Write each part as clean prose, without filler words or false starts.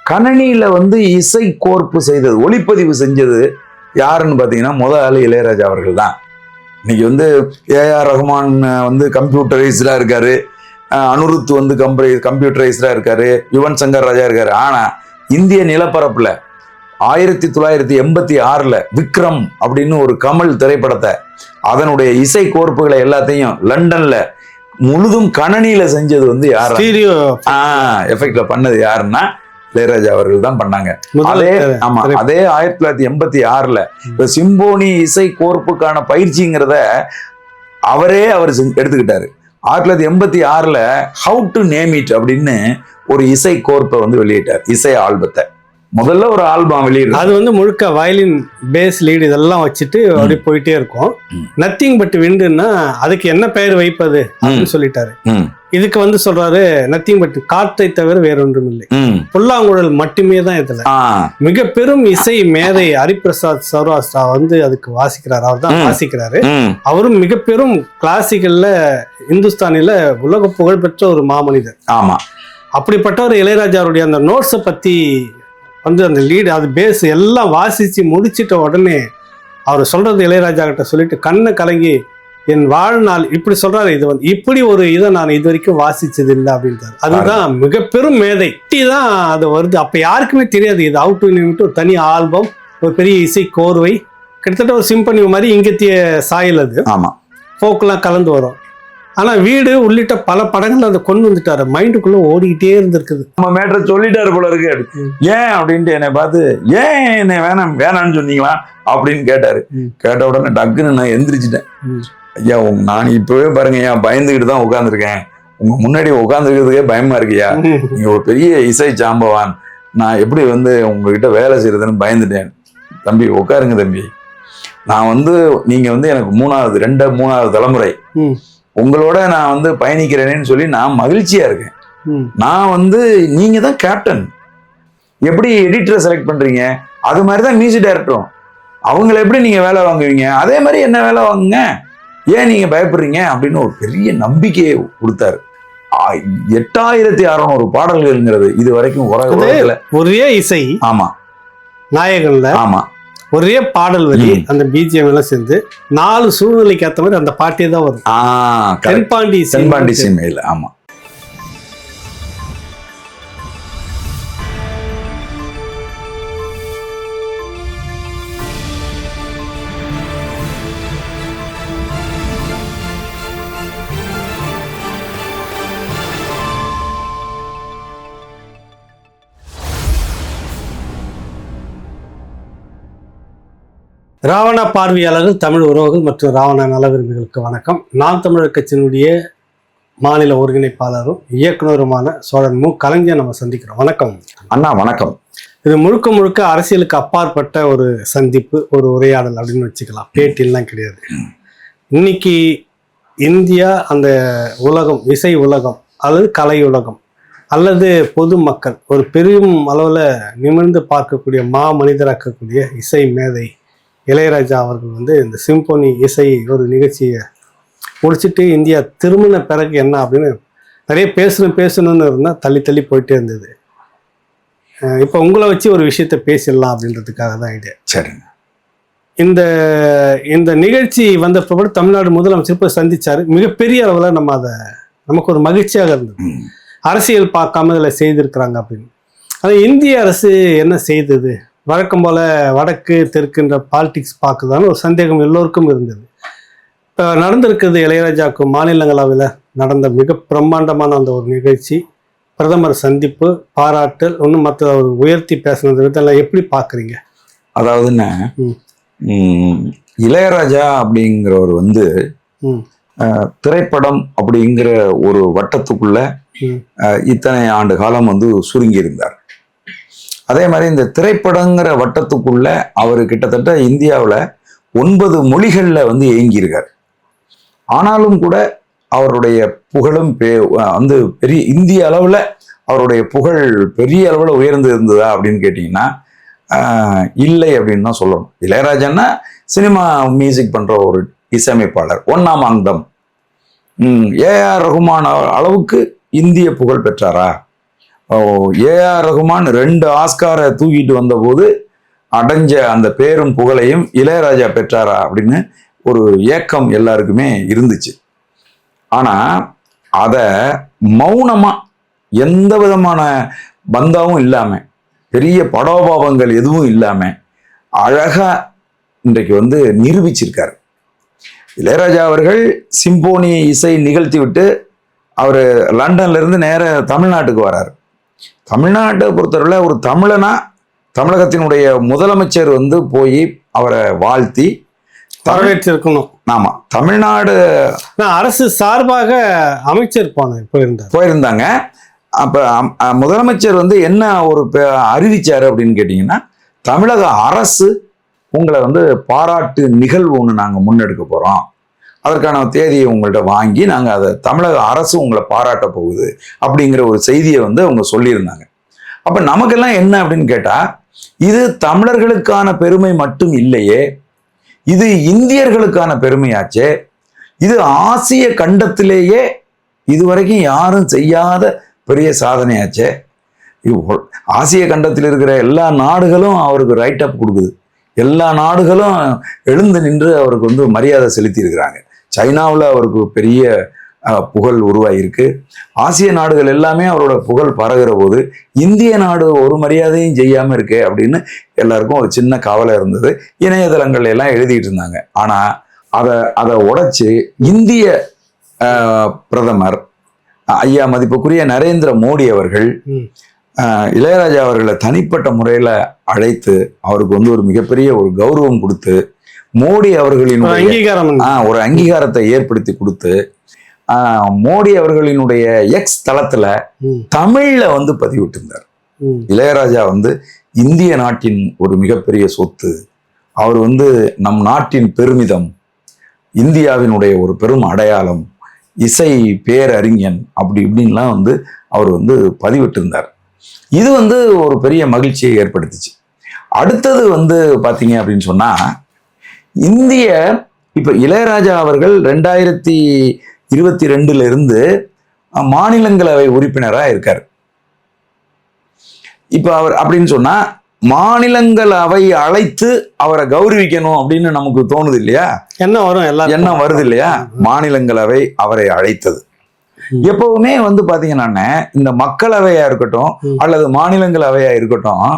கணனியில வந்து இசை கோர்ப்பு செய்தது, ஒளிப்பதிவு செஞ்சது யாருன்னு பார்த்தீங்கன்னா முதல் ஆளு இளையராஜா அவர்கள் தான். இன்னைக்கு வந்து ஏஆர் ரஹ்மான் வந்து கம்ப்யூட்டரைஸ்டா இருக்காரு, அனுருத் வந்து கம்ப்யூட்டரைஸ்டா இருக்காரு, யுவன் சங்கர் ராஜா இருக்காரு. ஆனா இந்திய நிலப்பரப்புல 1986 விக்ரம் அப்படின்னு ஒரு கமல் திரைப்படத்தை அதனுடைய இசை கோர்ப்புகளை எல்லாத்தையும் லண்டன்ல முழுதும் கணனியில செஞ்சது வந்து யார், எஃபெக்ட்ல பண்ணது யாருன்னா இளையராஜா அவர்கள் தான் பண்ணாங்க. அதே 1986 இப்ப சிம்போனி இசை கோர்ப்புக்கான பயிற்சிங்கிறத அவர் எடுத்துக்கிட்டாரு. 1986 ஹவு டு நேம் இட் அப்படின்னு ஒரு இசை கோர்ப்பை வந்து வெளியிட்டார், இசை ஆல்பத்தை. முதல்ல ஒரு ஆல்பம் வெளியிடும், அது வந்து முழுக்க வயலின், பேஸ், லீடு இதெல்லாம் வச்சுட்டு அப்படி போயிட்டே இருக்கும். நத்திங் பட் விண்டுன்னா அதுக்கு என்ன பெயர் வைப்பது அப்படின்னு சொல்லிட்டாரு. இதுக்கு வந்து சொல்றாரு நத்திங் பட் காற்றை தவிர வேற ஒன்றும் இல்லை, புல்லாங்குழல் மட்டுமே தான் இதுல. மிக பெரும் இசை மேதை ஹரிபிரசாத் சௌராஷ்டிரா வந்து அதுக்கு வாசிக்கிறார், அவர் தான் வாசிக்கிறாரு. அவரும் மிக பெரும் கிளாசிக்கல்ல இந்துஸ்தானில உலக புகழ்பெற்ற ஒரு மாமனிதர். ஆமா, அப்படிப்பட்ட ஒரு இளையராஜாவுடைய அந்த நோட்ஸை பத்தி வந்து அந்த லீடு, அது பேஸ் எல்லாம் வாசிச்சு முடிச்சிட்ட உடனே அவர் சொல்றது இளையராஜா கிட்ட சொல்லிட்டு கண்ணை கலங்கி என் வாழ்நாள் இப்படி சொல்றாரு, இது வந்து இப்படி ஒரு இதை நான் இது வரைக்கும் வாசிச்சது இல்லை அப்படின்றாரு. அதுதான் மிக பெரும் மேதை தான் அது வருது. அப்ப யாருக்குமே தெரியாது இது அவுட் டு நிமிட்டு ஒரு தனி ஆல்பம், ஒரு பெரிய இசை கோர்வை, கிட்டத்தட்ட ஒரு சிம்பனி மாதிரி இங்கத்திய சாயல், அது ஆமா போக்கெல்லாம் கலந்து வரும். ஆனா வீடு உள்ளிட்ட பல படங்கள் அதை கொண்டு வந்துட்டாரு, மைண்டுக்குள்ள ஓடிக்கிட்டே இருந்திருக்குது. நம்ம மேட்டரை சொல்லிட்டாரு போல இருக்கு. ஏன் அப்படின்ட்டு என்னை பார்த்து ஏன் என்னை வேணான்னு சொன்னீங்களா அப்படின்னு கேட்டாரு. கேட்ட உடனே டக்குன்னு நான் எந்திரிச்சிட்டேன். ஐயா நான் இப்பவே பாருங்க ஐயா பயந்துகிட்டு தான் உட்காந்துருக்கேன், உங்க முன்னாடி உட்காந்துருக்கிறதுக்கே பயமா இருக்குயா, நீங்க ஒரு பெரிய இசை சாம்பவான், நான் எப்படி வந்து உங்ககிட்ட வேலை செய்யறதுன்னு பயந்துட்டேன். தம்பி உட்காருங்க தம்பி, நான் வந்து நீங்க வந்து எனக்கு மூணாவது தலைமுறை உங்களோட நான் வந்து பயணிக்கிறேன்னு சொல்லி நான் மகிழ்ச்சியா இருக்கேன். நான் வந்து நீங்க தான் கேப்டன், எப்படி எடிட்டரை செலக்ட் பண்றீங்க அது மாதிரிதான் மியூசிக் டைரக்டரும், அவங்கள எப்படி நீங்க வேலை வாங்குவீங்க அதே மாதிரி என்ன வேலை வாங்குங்க, ஏன் நீங்க பயப்படுறீங்க அப்படின்னு ஒரு பெரிய நம்பிக்கையை கொடுத்தாரு. 8600 பாடல்கள்ங்கிறது இது வரைக்கும் ஒரே இசை, ஆமா நாயகன்ல, ஆமா ஒரே பாடல் வரி, அந்த பிஜிஎம் எல்லாம் சேர்ந்து 4 சூழ்நிலைக்கு ஏற்ற மாதிரி அந்த பாட்டே தான் வரும். தென்பாண்டி சீமையில். ஆமா, ராவண பார்வையாளர்கள், தமிழ் உறவுகள் மற்றும் ராவண நல விரும்பிகளுக்கு வணக்கம். நாம் தமிழர் கட்சியினுடைய மாநில ஒருங்கிணைப்பாளரும் இயக்குனருமான சோழன் மு. கலைஞர் நம்ம சந்திக்கிறோம். வணக்கம் அண்ணா. வணக்கம். இது முழுக்க அரசியலுக்கு அப்பாற்பட்ட ஒரு சந்திப்பு, ஒரு உரையாடல் அப்படின்னு வச்சுக்கலாம், பேட்டிலாம் கிடையாது. இன்னைக்கு இந்தியா அந்த உலகம், இசை உலகம் அல்லது கலை உலகம் அல்லது பொதுமக்கள் ஒரு பெரும் அளவில் நிமிர்ந்து பார்க்கக்கூடிய மனிதராக்கக்கூடிய இசை மேதை இளையராஜா அவர்கள் வந்து இந்த சிம்போனி இசை ஒரு நிகழ்ச்சியை முடிச்சுட்டு இந்தியா திரும்பின பிறகு என்ன அப்படின்னு நிறைய பேசணும்னு இருந்தால் தள்ளி போயிட்டே இருந்தது. இப்போ உங்களை வச்சு ஒரு விஷயத்த பேசிடலாம் அப்படின்றதுக்காக தான் ஐடியா. சரிங்க. இந்த நிகழ்ச்சி வந்த பிறகு தமிழ்நாடு முதலமைச்சர் போய் சந்திச்சாரு. மிகப்பெரிய அளவில் நமக்கு ஒரு மகிழ்ச்சியாக இருந்தது. அரசியல் பார்க்காம இதில் செய்திருக்கிறாங்க அப்படின்னு. அது இந்திய அரசு என்ன செய்தது, வழக்கம் போல வடக்கு தெற்குன்ற பாலிடிக்ஸ் பார்க்குதான்னு ஒரு சந்தேகம் எல்லோருக்கும் இருந்தது. இப்போ நடந்திருக்கிறது இளையராஜாவுக்கு மாநிலங்களவையில் நடந்த மிக பிரம்மாண்டமான அந்த ஒரு நிகழ்ச்சி, பிரதமர் சந்திப்பு, பாராட்டல், ஒன்றும் மற்ற ஒரு உயர்த்தி பேசுனது இதெல்லாம் எப்படி பார்க்குறீங்க? அதாவதுன்னு இளையராஜா அப்படிங்கிறவர் வந்து திரைப்படம் அப்படிங்கிற ஒரு வட்டத்துக்குள்ள இத்தனை ஆண்டு காலம் வந்து சுருங்கி இருந்தார். அதே மாதிரி இந்த திரைப்படங்கிற வட்டத்துக்குள்ள அவர் கிட்டத்தட்ட இந்தியாவில் 9 மொழிகள்ல வந்து இயங்கியிருக்கார். ஆனாலும் கூட அவருடைய புகழும் வந்து பெரிய இந்திய அளவில் அவருடைய புகழ் பெரிய அளவில் உயர்ந்து இருந்ததா அப்படின்னு கேட்டிங்கன்னா இல்லை அப்படின்னு தான் சொல்லணும். இளையராஜான்னா சினிமா மியூசிக் பண்ற ஒரு இசையமைப்பாளர், ஒன்னாம் அங்கம். ஏஆர் ரஹ்மான் அளவுக்கு இந்திய புகழ் பெற்றாரா ஏஆர் ரகுமான் 2 ஆஸ்காரை தூக்கிட்டு வந்தபோது அடைஞ்ச அந்த பேரும் புகழையும் இளையராஜா பெற்றாரா அப்படின்னு ஒரு ஏக்கம் எல்லாருக்குமே இருந்துச்சு. ஆனா அத மௌனமா எந்த விதமான பந்தாவும் இல்லாம, பெரிய படோபாவங்கள் எதுவும் இல்லாம அழகா இன்றைக்கு வந்து நிரூபிச்சிருக்காரு. இளையராஜா அவர்கள் சிம்போனி இசை நிகழ்த்தி விட்டு அவர் லண்டன்ல இருந்து நேர தமிழ்நாட்டுக்கு வராரு. தமிழ்நாட்டை பொறுத்தவரையில் ஒரு தமிழனா தமிழகத்தினுடைய முதலமைச்சர் வந்து போய் அவரை வாழ்த்தி வரவேற்றிருக்கணும். ஆமா, தமிழ்நாடு அரசு சார்பாக அமைச்சர் போயிருந்தாங்க. அப்ப முதலமைச்சர் வந்து என்ன ஒரு அறிவிச்சாரு அப்படின்னு கேட்டீங்கன்னா, தமிழக அரசு உங்களை வந்து பாராட்டு நிகழ்வு ஒன்று நாங்கள் முன்னெடுக்க போறோம், அதற்கான தேதியை உங்கள்கிட்ட வாங்கி நாங்கள் அதை தமிழக அரசு உங்களை பாராட்ட போகுது அப்படிங்கிற ஒரு செய்தியை வந்து அவங்க சொல்லியிருந்தாங்க. அப்ப நமக்கெல்லாம் என்ன அப்படின்னு கேட்டா, இது தமிழர்களுக்கான பெருமை மட்டும் இல்லையே, இது இந்தியர்களுக்கான பெருமையாச்சே, இது ஆசிய கண்டத்திலேயே இதுவரைக்கும் யாரும் செய்யாத பெரிய சாதனையாச்சே. ஆசிய கண்டத்தில் இருக்கிற எல்லா நாடுகளும் அவருக்கு ரைட் அப் கொடுக்குது, எல்லா நாடுகளும் எழுந்து நின்று அவருக்கு வந்து மரியாதை செலுத்தி இருக்கிறாங்க. சைனாவில் அவருக்கு பெரிய புகழ் உருவாகியிருக்கு. ஆசிய நாடுகள் எல்லாமே அவரோட புகழ் பரகிற போது இந்திய நாடு ஒரு மரியாதையும் செய்யாம இருக்கே அப்படின்னு எல்லாருக்கும் ஒரு சின்ன கவலை இருந்தது. இணையதளங்கள் எல்லாம் எழுதிட்டு இருந்தாங்க. ஆனா அதை உடைச்சு இந்திய பிரதமர் ஐயா மதிப்புக்குரிய நரேந்திர மோடி அவர்கள் இளையராஜா அவர்களை தனிப்பட்ட முறையில அழைத்து அவருக்கு வந்து ஒரு மிகப்பெரிய ஒரு கௌரவம் கொடுத்து, மோடி அவர்களினுடைய ஒரு அங்கீகாரத்தை ஏற்படுத்தி கொடுத்து, மோடி அவர்களினுடைய எக்ஸ் தளத்துல தமிழ்ல வந்து பதிவிட்டிருந்தார். இளையராஜா வந்து இந்திய நாட்டின் ஒரு மிகப்பெரிய சொத்து, அவர் வந்து நம் நாட்டின் பெருமிதம், இந்தியாவினுடைய ஒரு பெரும் அடையாளம், இசை பேரறிஞன், அப்படி இப்படின்லாம் வந்து அவர் வந்து பதிவிட்டிருந்தார். இது வந்து ஒரு பெரிய மகிழ்ச்சியை ஏற்படுத்துச்சு. அடுத்தது வந்து பாத்தீங்க அப்படின்னு சொன்னா, இந்திய இப்ப இளையராஜா அவர்கள் 2022 இருந்து மாநிலங்களவை உறுப்பினராக இருக்காரு. இப்ப அவர் அப்படின்னு சொன்னா மாநிலங்களவை அழைத்து அவரை கௌரவிக்கணும் அப்படின்னு நமக்கு தோணுது இல்லையா? என்ன வருது இல்லையா? மாநிலங்களவை அவரை அழைத்தது. எப்பவுமே வந்து பாத்தீங்கன்னா இந்த மக்களவையா இருக்கட்டும் அல்லது மாநிலங்களவையா இருக்கட்டும்,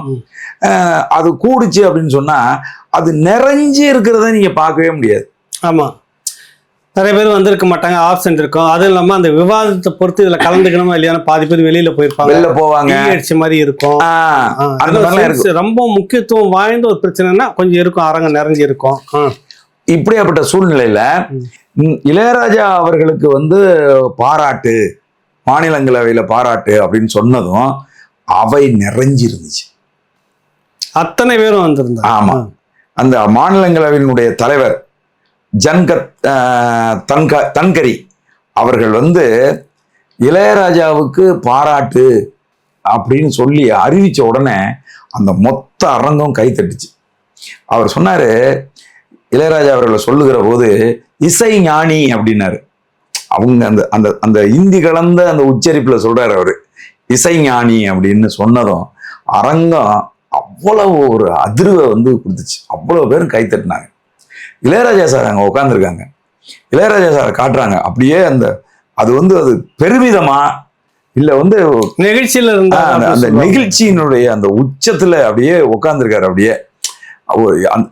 அது கூடுச்சு அப்படின்னு சொன்னா அது நிறைஞ்சு இருக்கிறத நீங்க பார்க்கவே முடியாது. ஆமா, நிறைய பேர் வந்திருக்க மாட்டாங்க, ஆப்சென்ட் இருக்கும். அதுவும் இல்லாம அந்த விவாதத்தை பொறுத்து இதுல கலந்துக்கணுமா இல்லையா, பாதி பேர் வெளியில போவாங்க, மாதிரி இருக்கும். ரொம்ப முக்கியத்துவம் வாய்ந்த ஒரு பிரச்சனைனா கொஞ்சம் இருக்கும், அரங்கம் நிறைஞ்சு இருக்கும். இப்படியாப்பட்ட சூழ்நிலையில இளையராஜா அவர்களுக்கு வந்து பாராட்டு, மாநிலங்களவையில பாராட்டு அப்படின்னு சொன்னதும் அவை நிறைஞ்சிருந்துச்சு, அத்தனை பேரும் வந்திருந்தாங்க. ஆமா, அந்த மாநிலங்களவையினுடைய தலைவர் ஜன்கத் தன்கரி அவர்கள் வந்து இளையராஜாவுக்கு பாராட்டு அப்படின்னு சொல்லி அறிவிச்ச உடனே அந்த மொத்த அரங்கம் கைத்தட்டுச்சு. அவர் சொன்னாரு, இளையராஜா அவர்களை சொல்லுகிற போது இசை ஞானி அப்படின்னாரு. அவங்க அந்த அந்த அந்த இந்தி கலந்த அந்த உச்சரிப்புல சொல்றாரு அவரு இசை ஞானி அப்படின்னு சொன்னதும் அரங்கம் அவ்வளவு ஒரு அதிர்வை வந்து கொடுத்துச்சு. அவ்வளவு பேரும் கைத்தட்டினாங்க. இளையராஜா சார் அங்க உட்காந்துருக்காங்க, இளையராஜா சாரை காட்டுறாங்க. அப்படியே அந்த அது வந்து அது பெருமிதமா இல்ல வந்து நிகழ்ச்சியில இருந்தா அந்த நிகழ்ச்சியினுடைய அந்த உச்சத்துல அப்படியே உட்காந்துருக்காரு. அப்படியே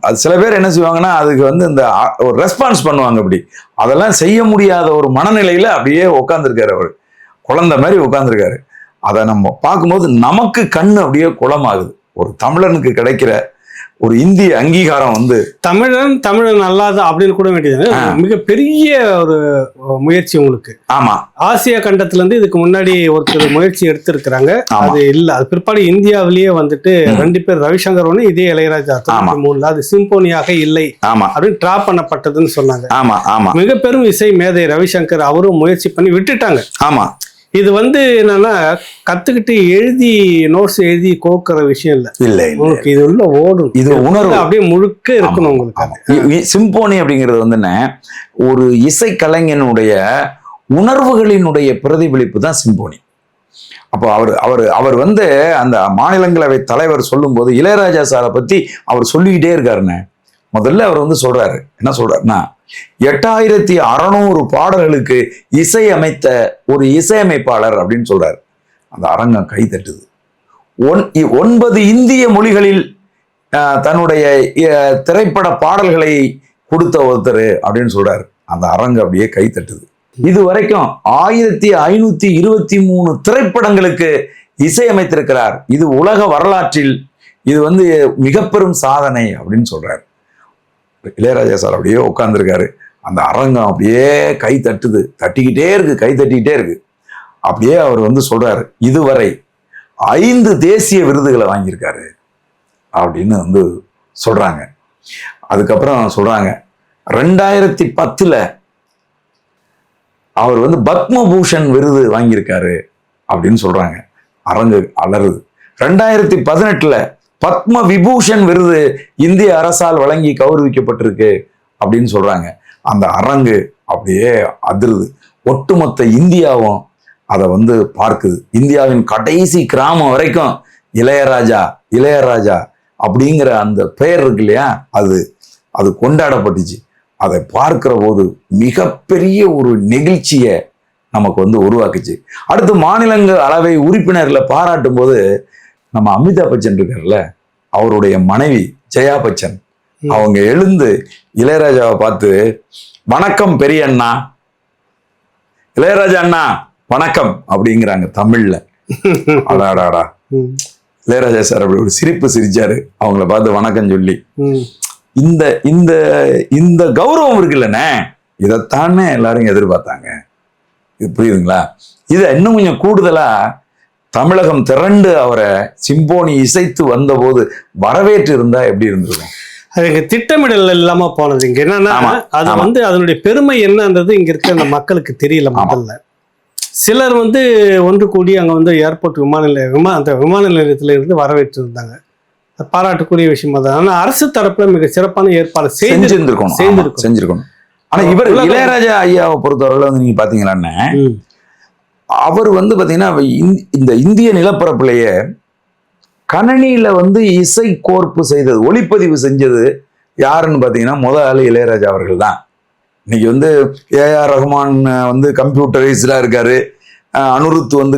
அது சில பேர் என்ன செய்வாங்கன்னா அதுக்கு வந்து இந்த ஒரு ரெஸ்பான்ஸ் பண்ணுவாங்க, அப்படி அதெல்லாம் செய்ய முடியாத ஒரு மனநிலையில அப்படியே உட்காந்துருக்காரு. அவர் குழந்தை மாதிரி உட்காந்துருக்காரு. அதை நம்ம பார்க்கும்போது நமக்கு கண்ணு அப்படியே குளமாகுது. ஒரு தமிழனுக்கு கிடைக்கிற ஒரு இந்திய அங்கீகாரம் வந்து தமிழன் அல்லாத அப்படின்னு கூட வேண்டியது மிகப்பெரிய ஒரு முயற்சி உங்களுக்கு. ஆமா, ஆசியா கண்டத்துல இருந்து இதுக்கு முன்னாடி ஒருத்தர் முயற்சி எடுத்திருக்கிறாங்க, அது இல்ல. அது பிற்பாடு இந்தியாவிலேயே வந்துட்டு 2 பேர், ரவிசங்கர் ஒண்ணு, இதே இளையராஜா 93 அது சிம்போனியாக இல்லை அப்படின்னு டிராப் பண்ணப்பட்டதுன்னு சொன்னாங்க. ஆமா ஆமா, மிக பெரும் இசை மேதை ரவிசங்கர் அவரும் முயற்சி பண்ணி விட்டுட்டாங்க. ஆமா, இது வந்து என்னன்னா கத்துக்கிட்டு எழுதி நோட்ஸ் எழுதி கோக்குற விஷயம் இல்ல, உங்களுக்கு இது உள்ள ஓடும், இது உணர்வு அப்படியே முழுக்க இருக்கணும் உங்களுக்கு. சிம்போனி அப்படிங்கிறது வந்து என்ன, ஒரு இசை கலைஞனுடைய உணர்வுகளினுடைய பிரதிபலிப்பு தான் சிம்போனி. அப்போ அவர் வந்து அந்த மாநிலங்களவை தலைவர் சொல்லும்போது இளையராஜா சாரை பத்தி அவர் சொல்லிக்கிட்டே இருக்காருண்ணே. முதல்ல அவர் வந்து சொல்றாரு, என்ன சொல்றாருன்னா, 8600 பாடல்களுக்கு இசையமைத்த ஒரு இசையமைப்பாளர் அப்படின்னு சொல்றாரு. அந்த அரங்கம் கை தட்டுது. 9 இந்திய மொழிகளில் தன்னுடைய திரைப்பட பாடல்களை கொடுத்த ஒருத்தர் அப்படின்னு சொல்றாரு. அந்த அரங்கு அப்படியே கை தட்டுது. இது வரைக்கும் 1523 திரைப்படங்களுக்கு இசையமைத்திருக்கிறார். இது உலக வரலாற்றில் இது வந்து மிக பெரும் சாதனை அப்படின்னு சொல்றாரு. இளையராஜா சார் அப்படியே உட்கார்ந்துருக்காரு. அந்த அரங்கம் அப்படியே கை தட்டுது, தட்டிக்கிட்டே இருக்கு, கை தட்டிக்கிட்டே இருக்கு. அப்படியே அவர் வந்து சொல்றாரு, இதுவரை 5 தேசிய விருதுகளை வாங்கியிருக்காரு அப்படின்னு வந்து சொல்றாங்க. அதுக்கப்புறம் சொல்றாங்க 2010 அவர் வந்து பத்மபூஷன் விருது வாங்கியிருக்காரு அப்படின்னு சொல்றாங்க. அரங்கு அலறுது. 2018 பத்ம விபூஷன் விருது இந்திய அரசால் வழங்கி கௌரவிக்கப்பட்டிருக்கு அப்படின்னு சொல்றாங்க. அந்த அரங்கு அப்படியே அதிருது. ஒட்டுமொத்த இந்தியாவும் அதை வந்து பார்க்குது. இந்தியாவின் கடைசி கிராமம் வரைக்கும் இளையராஜா இளையராஜா அப்படிங்கிற அந்த பெயர் இருக்கு இல்லையா, அது கொண்டாடப்பட்டுச்சு. அதை பார்க்கிற போது மிகப்பெரிய ஒரு நெகிழ்ச்சியை நமக்கு வந்து உருவாக்குச்சு. அடுத்து மாநிலங்கள் அளவை உறுப்பினர்களை பாராட்டும் போது நம்ம அமிதாப் பச்சன் இருக்கார்ல, அவருடைய மனைவி ஜெயா பச்சன் அவங்க எழுந்து இளையராஜாவை பார்த்து, வணக்கம் பெரிய அண்ணா, இளையராஜா அண்ணா வணக்கம் அப்படிங்கிறாங்க தமிழ்ல. அடாடாடா, இளையராஜா சார் அப்படி ஒரு சிரிப்பு சிரிச்சாரு அவங்கள பார்த்து வணக்கம் சொல்லி. இந்த இந்த இந்த கௌரவம் இருக்குல்லண்ணே, இதைத்தானே எல்லாரும் எதிர்பார்த்தாங்க. இது புரியுதுங்களா? இதை இன்னும் கொஞ்சம் கூடுதலா தமிழகம் திரண்டு அவரை சிம்போனி இசைத்து வந்த போது வரவேற்று இருந்தா எப்படி இருந்திருக்கும்? அதுக்கு திட்டமிடல் இல்லாம போனது. இங்க என்னன்னா, அது வந்து அதனுடைய பெருமை என்னன்றது இங்க இருக்க அந்த மக்களுக்கு தெரியல. முதல்ல சிலர் வந்து ஒன்று கூடி அங்க வந்து ஏர்போர்ட் விமான நிலையத்துல இருந்து வரவேற்று இருந்தாங்க. பாராட்டுக்குரிய விஷயமா தான். ஆனா அரசு தரப்புல மிக சிறப்பான ஏற்பாடு செஞ்சிருக்கணும். ஆனா இவர் இளையராஜா ஐயாவை பொறுத்தவரையில வந்து நீங்க பாத்தீங்களான்னு, அவர் வந்து பாத்தீங்கன்னா இந்த இந்திய நிலப்பரப்புலையே கணனியில வந்து இசை கோர்ப்பு செய்தது, ஒளிப்பதிவு செஞ்சது யாருன்னு பாத்தீங்கன்னா முதல் ஆளு இளையராஜா அவர்கள் தான். இன்னைக்கு வந்து ஏஆர் ரஹ்மான் வந்து கம்ப்யூட்டரைஸ்டா இருக்காரு, அனுருத் வந்து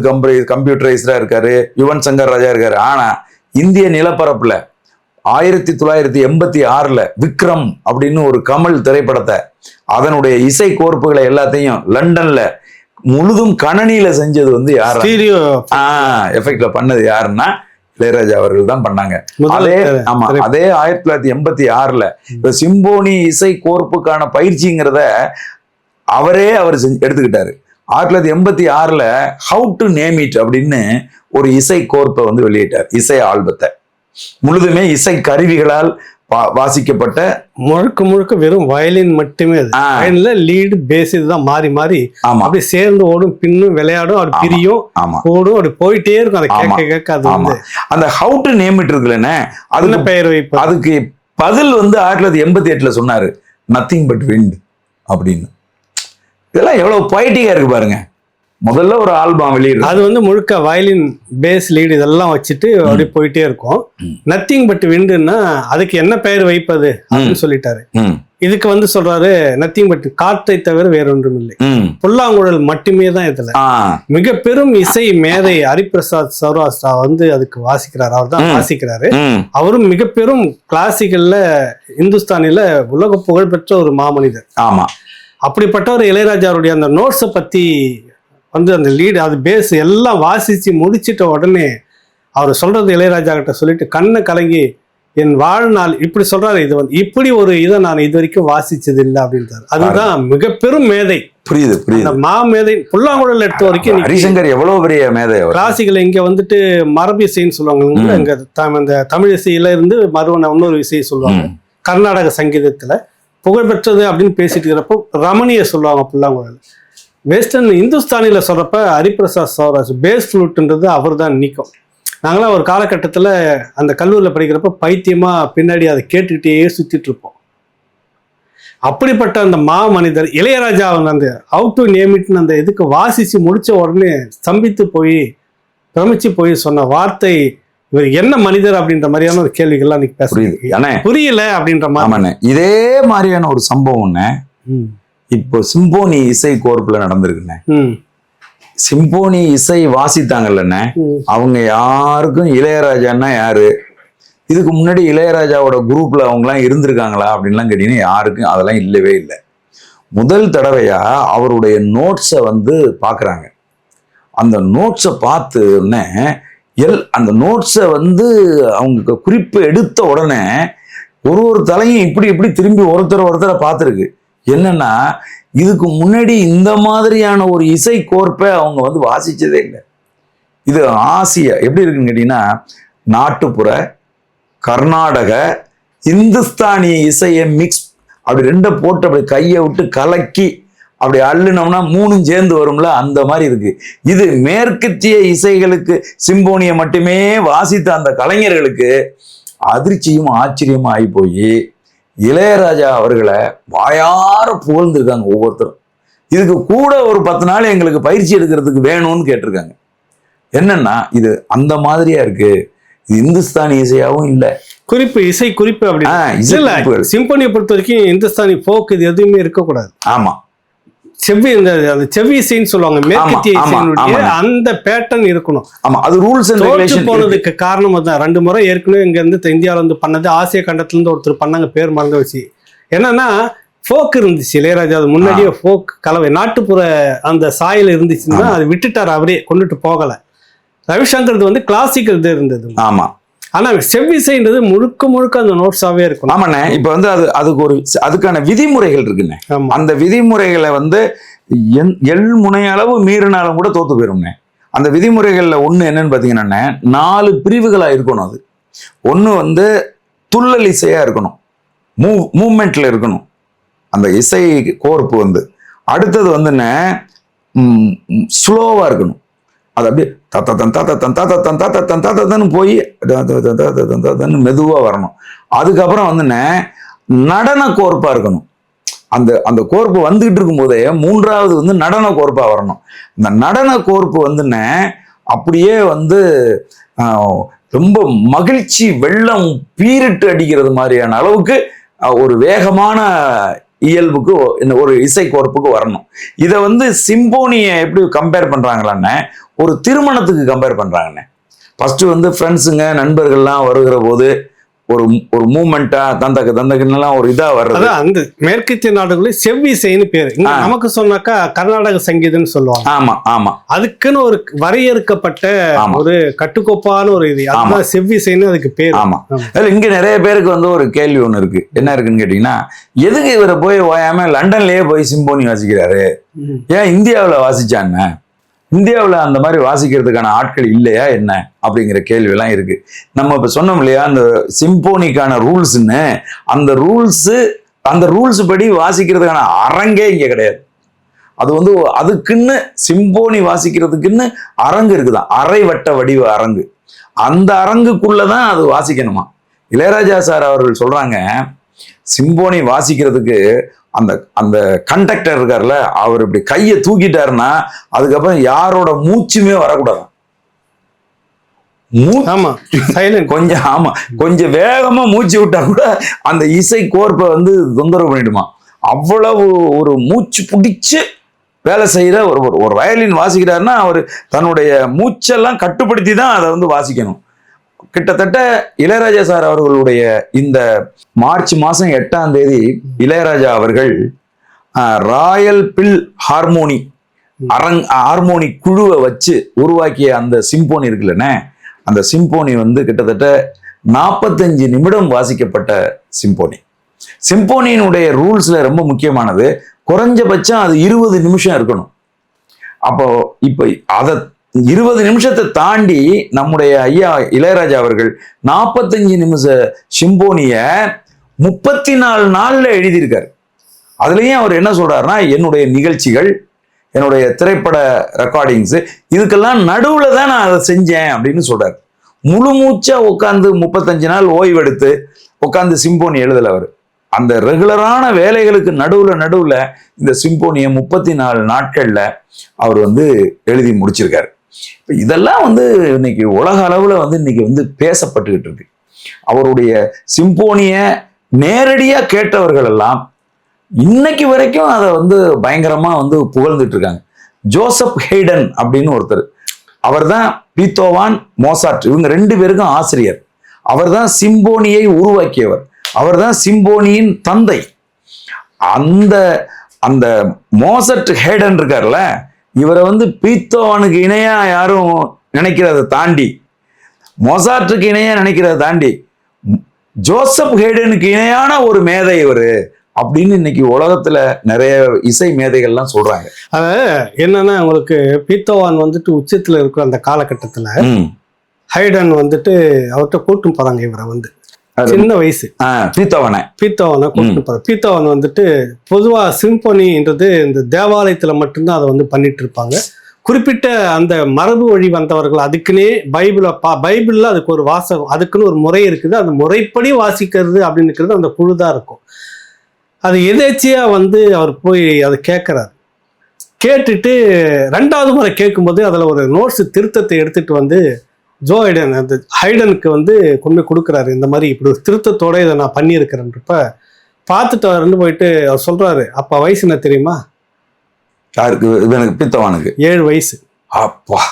கம்ப்யூட்டரைஸ்டா இருக்காரு, யுவன் சங்கர் ராஜா இருக்காரு. ஆனா இந்திய நிலப்பரப்புல 1986 விக்ரம் அப்படின்னு ஒரு கமல் திரைப்படத்தை அதனுடைய இசை கோர்ப்புகளை எல்லாத்தையும் லண்டன்ல முழுதும் கணனியில செஞ்சது வந்து யாரு, எஃபெக்ட்ல பண்ணது யாருன்னா இளையராஜா அவர்கள் தான் பண்ணாங்க. அதே 1986 சிம்போனி இசை கோர்ப்புக்கான பயிற்சிங்கிறத அவர் எடுத்துக்கிட்டாரு. 1986 ஹவு டு நேம் இட் அப்படின்னு ஒரு இசை கோர்ப்பை வந்து வெளியிட்டார். இசை ஆல்பத்தை முழுதுமே இசை கருவிகளால் வாசிக்கப்பட்ட, முழுக்க வெறும் வயலின் மட்டுமே. வயலின்ல லீடு பேஸ் இதுதான் மாறி மாறி அப்படி சேர்ந்து ஓடும், பின்னும் விளையாடும், அப்படி பிரியும், ஓடும், அப்படி போயிட்டே இருக்கும். அதை கேட்க கேட்க அது அந்த ஹவு டு நேம் இட் இருக்குல்லன்னு அதுல பெயர் வைப்பு. அதுக்கு பதில் வந்து 1988 சொன்னாரு, நத்திங் பட் விண்ட் அப்படின்னு. இதெல்லாம் எவ்வளவு பொய்டிக்கா இருக்கு பாருங்க. முதல்ல ஒரு ஆல்பம் வெளியிடும், அது வந்து முழுக்க வயலின் பேஸ் லீடு இதெல்லாம் வச்சுட்டு அப்படியே போயிட்டே இருக்கும். நத்திங் பட் விண்டுன்னா அதுக்கு என்ன பெயர் வைப்பது அப்படின்னு சொல்லிட்டாரு. இதுக்கு வந்து சொல்றாரு, நத்திங் பட் காற்றை தவிர வேற ஒன்றும் இல்லை, புல்லாங்குழல் மட்டுமே தான் இதுல. மிக பெரும் இசை மேதை ஹரிபிரசாத் சௌராஷ்டிரா வந்து அதுக்கு வாசிக்கிறாரு, அவர் தான் வாசிக்கிறாரு. அவரும் மிக பெரும் கிளாசிக்கல்ல இந்துஸ்தானில உலக புகழ்பெற்ற ஒரு மாமனிதர். ஆமா, அப்படிப்பட்ட ஒரு இளையராஜாவுடைய அந்த நோட்ஸை பத்தி வந்து அந்த லீடு அது பேஸ் எல்லாம் வாசிச்சு முடிச்சிட்ட உடனே அவர் சொல்றது இளையராஜா கிட்ட சொல்லிட்டு கண்ணை கலங்கி, என் வாழ்நாள் இப்படி சொல்றாரு, இது வந்து இப்படி ஒரு இதை நான் இது வரைக்கும் வாசிச்சது இல்லை அப்படின்றாரு. அதுதான் மிக பெரும் மேதை. புரியுது. மாமேதை. புல்லாங்குழல் எடுத்த வரைக்கும் ஹரிசங்கர் எவ்வளவு பெரிய மேதை. கிளாசிக்கல் இங்க வந்துட்டு மரபு இசைன்னு சொல்லுவாங்க. இங்க இந்த தமிழ் இசையில இருந்து மறுவன இன்னொரு இசையை சொல்லுவாங்க. கர்நாடக சங்கீதத்துல புகழ்பெற்றது அப்படின்னு பேசிட்டு இருக்கிறப்போ ரமணிய சொல்லுவாங்க புல்லாங்குழல். வெஸ்டர்ன் இந்துஸ்தானில சொல்றப்ப ஹரிபிரசாத் சௌராஷ்டிரா பேஸ் ஃப்ளூட்ன்றது அவர் தான் நீக்கும். நாங்களாம் ஒரு காலகட்டத்தில் அந்த கல்லூரியில் படிக்கிறப்ப பைத்தியமா பின்னாடி அதை கேட்டுக்கிட்டே சுத்திட்டு இருப்போம். அப்படிப்பட்ட அந்த மனிதர் இளையராஜா அந்த ஹவு டு நேம் இட்னு அந்த இதுக்கு வாசிச்சு முடிச்ச உடனே ஸ்தம்பித்து போய் பிரமிச்சு போய் சொன்ன வார்த்தை, இவர் என்ன மனிதர் அப்படின்ற மாதிரியான ஒரு கேள்விகள்லாம் இன்னைக்கு பேசுறீங்க. புரியல அப்படின்ற மாதிரி. இதே மாதிரியான ஒரு சம்பவம் இப்போ சிம்போனி இசை கோர்ப்புல நடந்திருக்குண்ணே. சிம்போனி இசை வாசித்தாங்கல்லண்ணே, அவங்க யாருக்கும் இளையராஜான்னா யாரு, இதுக்கு முன்னாடி இளையராஜாவோட குரூப்ல அவங்கலாம் இருந்திருக்காங்களா அப்படின்லாம் கேட்டீங்கன்னா யாருக்கும் அதெல்லாம் இல்லவே இல்லை. முதல் தடவையா அவருடைய நோட்ஸை பாக்குறாங்க. அந்த நோட்ஸை பார்த்து உடனே அந்த நோட்ஸை அவங்க குறிப்பு எடுத்த உடனே ஒரு தலையும் இப்படி இப்படி திரும்பி ஒருத்தரை பார்த்துருக்கு. என்னன்னா, இதுக்கு முன்னாடி இந்த மாதிரியான ஒரு இசை கோர்ப்பை அவங்க வாசிச்சதே இல்லை. இது ஆசியா எப்படி இருக்குன்னு கேட்டீங்கன்னா, நாட்டுப்புற, கர்நாடக, இந்துஸ்தானி இசையை மிக்ஸ் அப்படி ரெண்டை போட்டு அப்படி கையை விட்டு கலக்கி அப்படி அள்ளுனோம்னா மூணும் சேர்ந்து வரும்ல, அந்த மாதிரி இருக்கு. இது மேற்கத்திய இசைகளுக்கு சிம்போனியை மட்டுமே வாசித்த அந்த கலைஞர்களுக்கு அதிர்ச்சியும் ஆச்சரியமா ஆகி போய் இளையராஜா அவர்களை வாயார புகழ்ந்துருக்காங்க ஒவ்வொருத்தரும். இதுக்கு கூட ஒரு 10 நாள் எங்களுக்கு பயிற்சி எடுக்கிறதுக்கு வேணும்னு கேட்டிருக்காங்க. என்னன்னா, இது அந்த மாதிரியா இருக்கு. இது இந்துஸ்தானி இசையாவும் இல்லை, குறிப்பு இசை குறிப்பு அப்படி சிம்பனியை பொறுத்த வரைக்கும் இந்துஸ்தானி போக் இது எதுவுமே இருக்கக்கூடாது. ஆமா, செவ்வி செவ்வி இசைன்னு சொல்லுவாங்க, மேற்கத்திய இசையினுடைய அந்த பேட்டர்ன் இருக்கணும். ஆமா, அது ரூல்ஸ் அண்ட் ரெகுலேஷன். போனதுக்கு காரணம் தான் 2 முறை ஏற்கனவே இங்க இருந்து இந்தியாவில பண்ணது, ஆசிய கண்டத்துல இருந்து ஒருத்தர் பண்ணாங்க, பேர் மறந்து வச்சு. என்னன்னா, ஃபோக் இருந்துச்சு இளையராஜா முன்னாடியே, ஃபோக் கலவை நாட்டுப்புற அந்த சாயல் இருந்துச்சுன்னா அது விட்டுட்டார், அவரே கொண்டுட்டு போகல. ரவிசங்கர் கிளாசிக்கல் இது இருந்தது. ஆமா, ஆனா செவ்விசைன்றது முழுக்க அந்த நோட்ஸாவே இருக்கும். ஆமாண்ணே, இப்ப அதுக்கான விதிமுறைகள் இருக்குண்ணே. அந்த விதிமுறைகளை எள் முனையளவு மீறினாலும் கூட தோத்து போயிரும்ண்ணே. அந்த விதிமுறைகள்ல ஒண்ணு என்னன்னு பாத்தீங்கன்னா, 4 பிரிவுகளா இருக்கணும். அது ஒண்ணு துள்ளல் இசையா இருக்கணும், மூவ்மெண்ட்ல இருக்கணும் அந்த இசை கோர்ப்பு. அடுத்தது ஸ்லோவா இருக்கணும். அது அப்படியே போய் மெதுவா வரணும். அதுக்கப்புறம் நடன கோர்ப்பா இருக்கணும். அந்த கோர்ப்பு வந்துகிட்டு இருக்கும் போதே 3வது நடன கோர்ப்பா வரணும். இந்த நடன கோர்ப்பு அப்படியே ரொம்ப மகிழ்ச்சி வெள்ளம் பீரிட்டு அடிக்கிறது மாதிரியான அளவுக்கு ஒரு வேகமான இயல்புக்கு ஒரு இசை கோர்ப்புக்கு வரணும். இதை சிம்போனியை எப்படி கம்பேர் பண்றாங்களான்னு, ஒரு திருமணத்துக்கு கம்பேர் பண்றாங்கண்ணே. ஃபர்ஸ்ட் ஃப்ரெண்ட்ஸுங்க நண்பர்கள்லாம் வருகிற போது ஒரு மூமெண்டா தந்தகெல்லாம் ஒரு இதா வர்றது. அந்த மேற்கத்திய நாடுகளில் செவ்விசைன்னு பேரு. நமக்கு சொன்னாக்கா கர்நாடக சங்கீதம்னு சொல்லுவாங்க. ஆமா ஆமா, அதுக்குன்னு ஒரு வரையறுக்கப்பட்ட ஒரு கட்டுக்கோப்பான ஒரு இது, அதுதான் செவ்விசைன்னு அதுக்கு பேர். ஆமா, இங்க நிறைய பேருக்கு ஒரு கேள்வி ஒண்ணு இருக்கு. என்ன இருக்குன்னு கேட்டீங்கன்னா, எதுக்கு இவரை போய் ஓயாம லண்டன்லயே போய் சிம்போனி வாசிக்கிறாரு, ஏன் இந்தியாவில் வாசிச்சாங்க, இந்தியாவில் அந்த மாதிரி வாசிக்கிறதுக்கான ஆட்கள் இல்லையா என்ன அப்படிங்கிற கேள்வி எல்லாம் இருக்கு. நம்ம இப்ப சொன்னோம் இல்லையா, அந்த சிம்போனிக்கான ரூல்ஸ்ன்னு, அந்த ரூல்ஸ் படி வாசிக்கிறதுக்கான அரங்கே இங்க கிடையாது. அது அதுக்குன்னு சிம்போனி வாசிக்கிறதுக்குன்னு அரங்கு இருக்குதான், அரை வட்ட வடிவ அரங்கு. அந்த அரங்குக்குள்ளதான் அது வாசிக்கணுமா. இளையராஜா சார் அவர்கள் சொல்றாங்க, சிம்போனி வாசிக்கிறதுக்கு அந்த கண்டக்டர் இருக்கார்ல, அவர் இப்படி கையை தூக்கிட்டாருன்னா அதுக்கப்புறம் யாரோட மூச்சுமே வரக்கூடாது. கொஞ்சம் வேகமா மூச்சு விட்டா கூட அந்த இசை கோர்ப்பை தொந்தரவு பண்ணிடுமா. அவ்வளவு ஒரு மூச்சு பிடிச்சு வேலை செய்யற ஒரு வயலின் வாசிக்கிறாருன்னா அவர் தன்னுடைய மூச்செல்லாம் கட்டுப்படுத்தி தான் அதை வாசிக்கணும். கிட்டத்தட்ட இளையராஜா சார் அவர்களுடைய இந்த மார்ச் மாசம் 8ஆம் தேதி இளையராஜா அவர்கள் ராயல் பில் ஹார்மோனி குழுவை வச்சு உருவாக்கிய அந்த சிம்போனி இருக்குல்லண்ணே, அந்த சிம்போனி கிட்டத்தட்ட 45 நிமிடம் வாசிக்கப்பட்ட சிம்போனி. சிம்போனியினுடைய ரூல்ஸ்ல ரொம்ப முக்கியமானது, குறைஞ்சபட்சம் அது 20 நிமிஷம் இருக்கணும். அப்போ இப்ப அதை 20 நிமிஷத்தை தாண்டி நம்முடைய ஐயா இளையராஜா அவர்கள் 45 நிமிஷ சிம்போனிய 34 நாள்ல எழுதியிருக்காரு. அதுலயும் அவர் என்ன சொல்றாருன்னா, என்னுடைய நிகழ்ச்சிகள், என்னுடைய திரைப்பட ரெக்கார்டிங்ஸ், இதுக்கெல்லாம் நடுவுல தான் நான் அதை செஞ்சேன் அப்படின்னு சொல்றாரு. முழு மூச்சா உட்காந்து 35 நாள் ஓய்வெடுத்து உட்காந்து சிம்போனி எழுதல அவர். அந்த ரெகுலரான வேலைகளுக்கு நடுவுல இந்த சிம்போனியை 34 நாட்கள்ல அவர் எழுதி முடிச்சிருக்காரு. இப்ப இதெல்லாம் வந்து இன்னைக்கு உலக அளவுல வந்து இன்னைக்கு வந்து பேசப்பட்டுக்கிட்டு இருக்கு. அவருடைய சிம்போனிய நேரடியா கேட்டவர்கள் எல்லாம் இன்னைக்கு வரைக்கும் அதை வந்து பயங்கரமா வந்து புகழ்ந்துட்டு இருக்காங்க. ஜோசப் ஹெய்டன் அப்படின்னு ஒருத்தர், அவர் தான் பீத்தோவான், மோசார்ட் இவங்க 2 பேருக்கும் ஆசிரியர். அவர் தான் சிம்போனியை உருவாக்கியவர். அவர் தான் சிம்போனியின் தந்தை. அந்த அந்த மோசட் ஹேடன் இருக்கார்ல, இவரை வந்து பீத்தோவானுக்கு இணையா யாரும் நினைக்கிறத தாண்டி, மொசார்ட்டுக்கு இணையா நினைக்கிறத தாண்டி, ஜோசப் ஹேடனுக்கு இணையான ஒரு மேதை இவரு அப்படின்னு இன்னைக்கு உலகத்துல நிறைய இசை மேதைகள்லாம் சொல்றாங்க. அது என்னன்னா, உங்களுக்கு பீத்தோவான் வந்துட்டு உச்சத்துல இருக்கிற அந்த காலகட்டத்துல ஹைடன் வந்துட்டு அவர்கிட்ட கூட்டும் போறாங்க. இவரை வந்து சின்ன வயசு பீத்தோவனை கூட்டு போறாங்க. பீத்தோவன் வந்துட்டு பொதுவா சிம்பொனின்றது இந்த தேவாலயத்துல மட்டும்தான் அதை வந்து பண்ணிட்டு இருப்பாங்க. குறிப்பிட்ட அந்த மரபு வழி வந்தவர்கள் அதுக்குன்னே பைபிள்ல அதுக்கு ஒரு வாசகம், அதுக்குன்னு ஒரு முறை இருக்குது. அந்த முறைப்படி வாசிக்கிறது அப்படின்னு அந்த குழுதான் இருக்கும். அது எதேச்சியா வந்து அவர் போய் அதை கேட்கிறார். கேட்டுட்டு 2வது முறை கேட்கும்போது அதுல ஒரு நோட்ஸ் திருத்தத்தை எடுத்துட்டு வந்து ஜோ ஹைடன் அந்த ஹைடனுக்கு வந்து கொண்டு போய் கொடுக்குறாரு. இந்த மாதிரி இப்படி ஒரு திருத்தத்தோட இதை நான் பண்ணியிருக்கிறேன்றப்ப பார்த்துட்டு அவர்னு போயிட்டு அவர் சொல்றாரு, அப்ப வயசு என்ன தெரியுமா? யாருக்கு? இவனுக்கு, பீத்தோவானுக்கு 7 வயசு. அப்பா,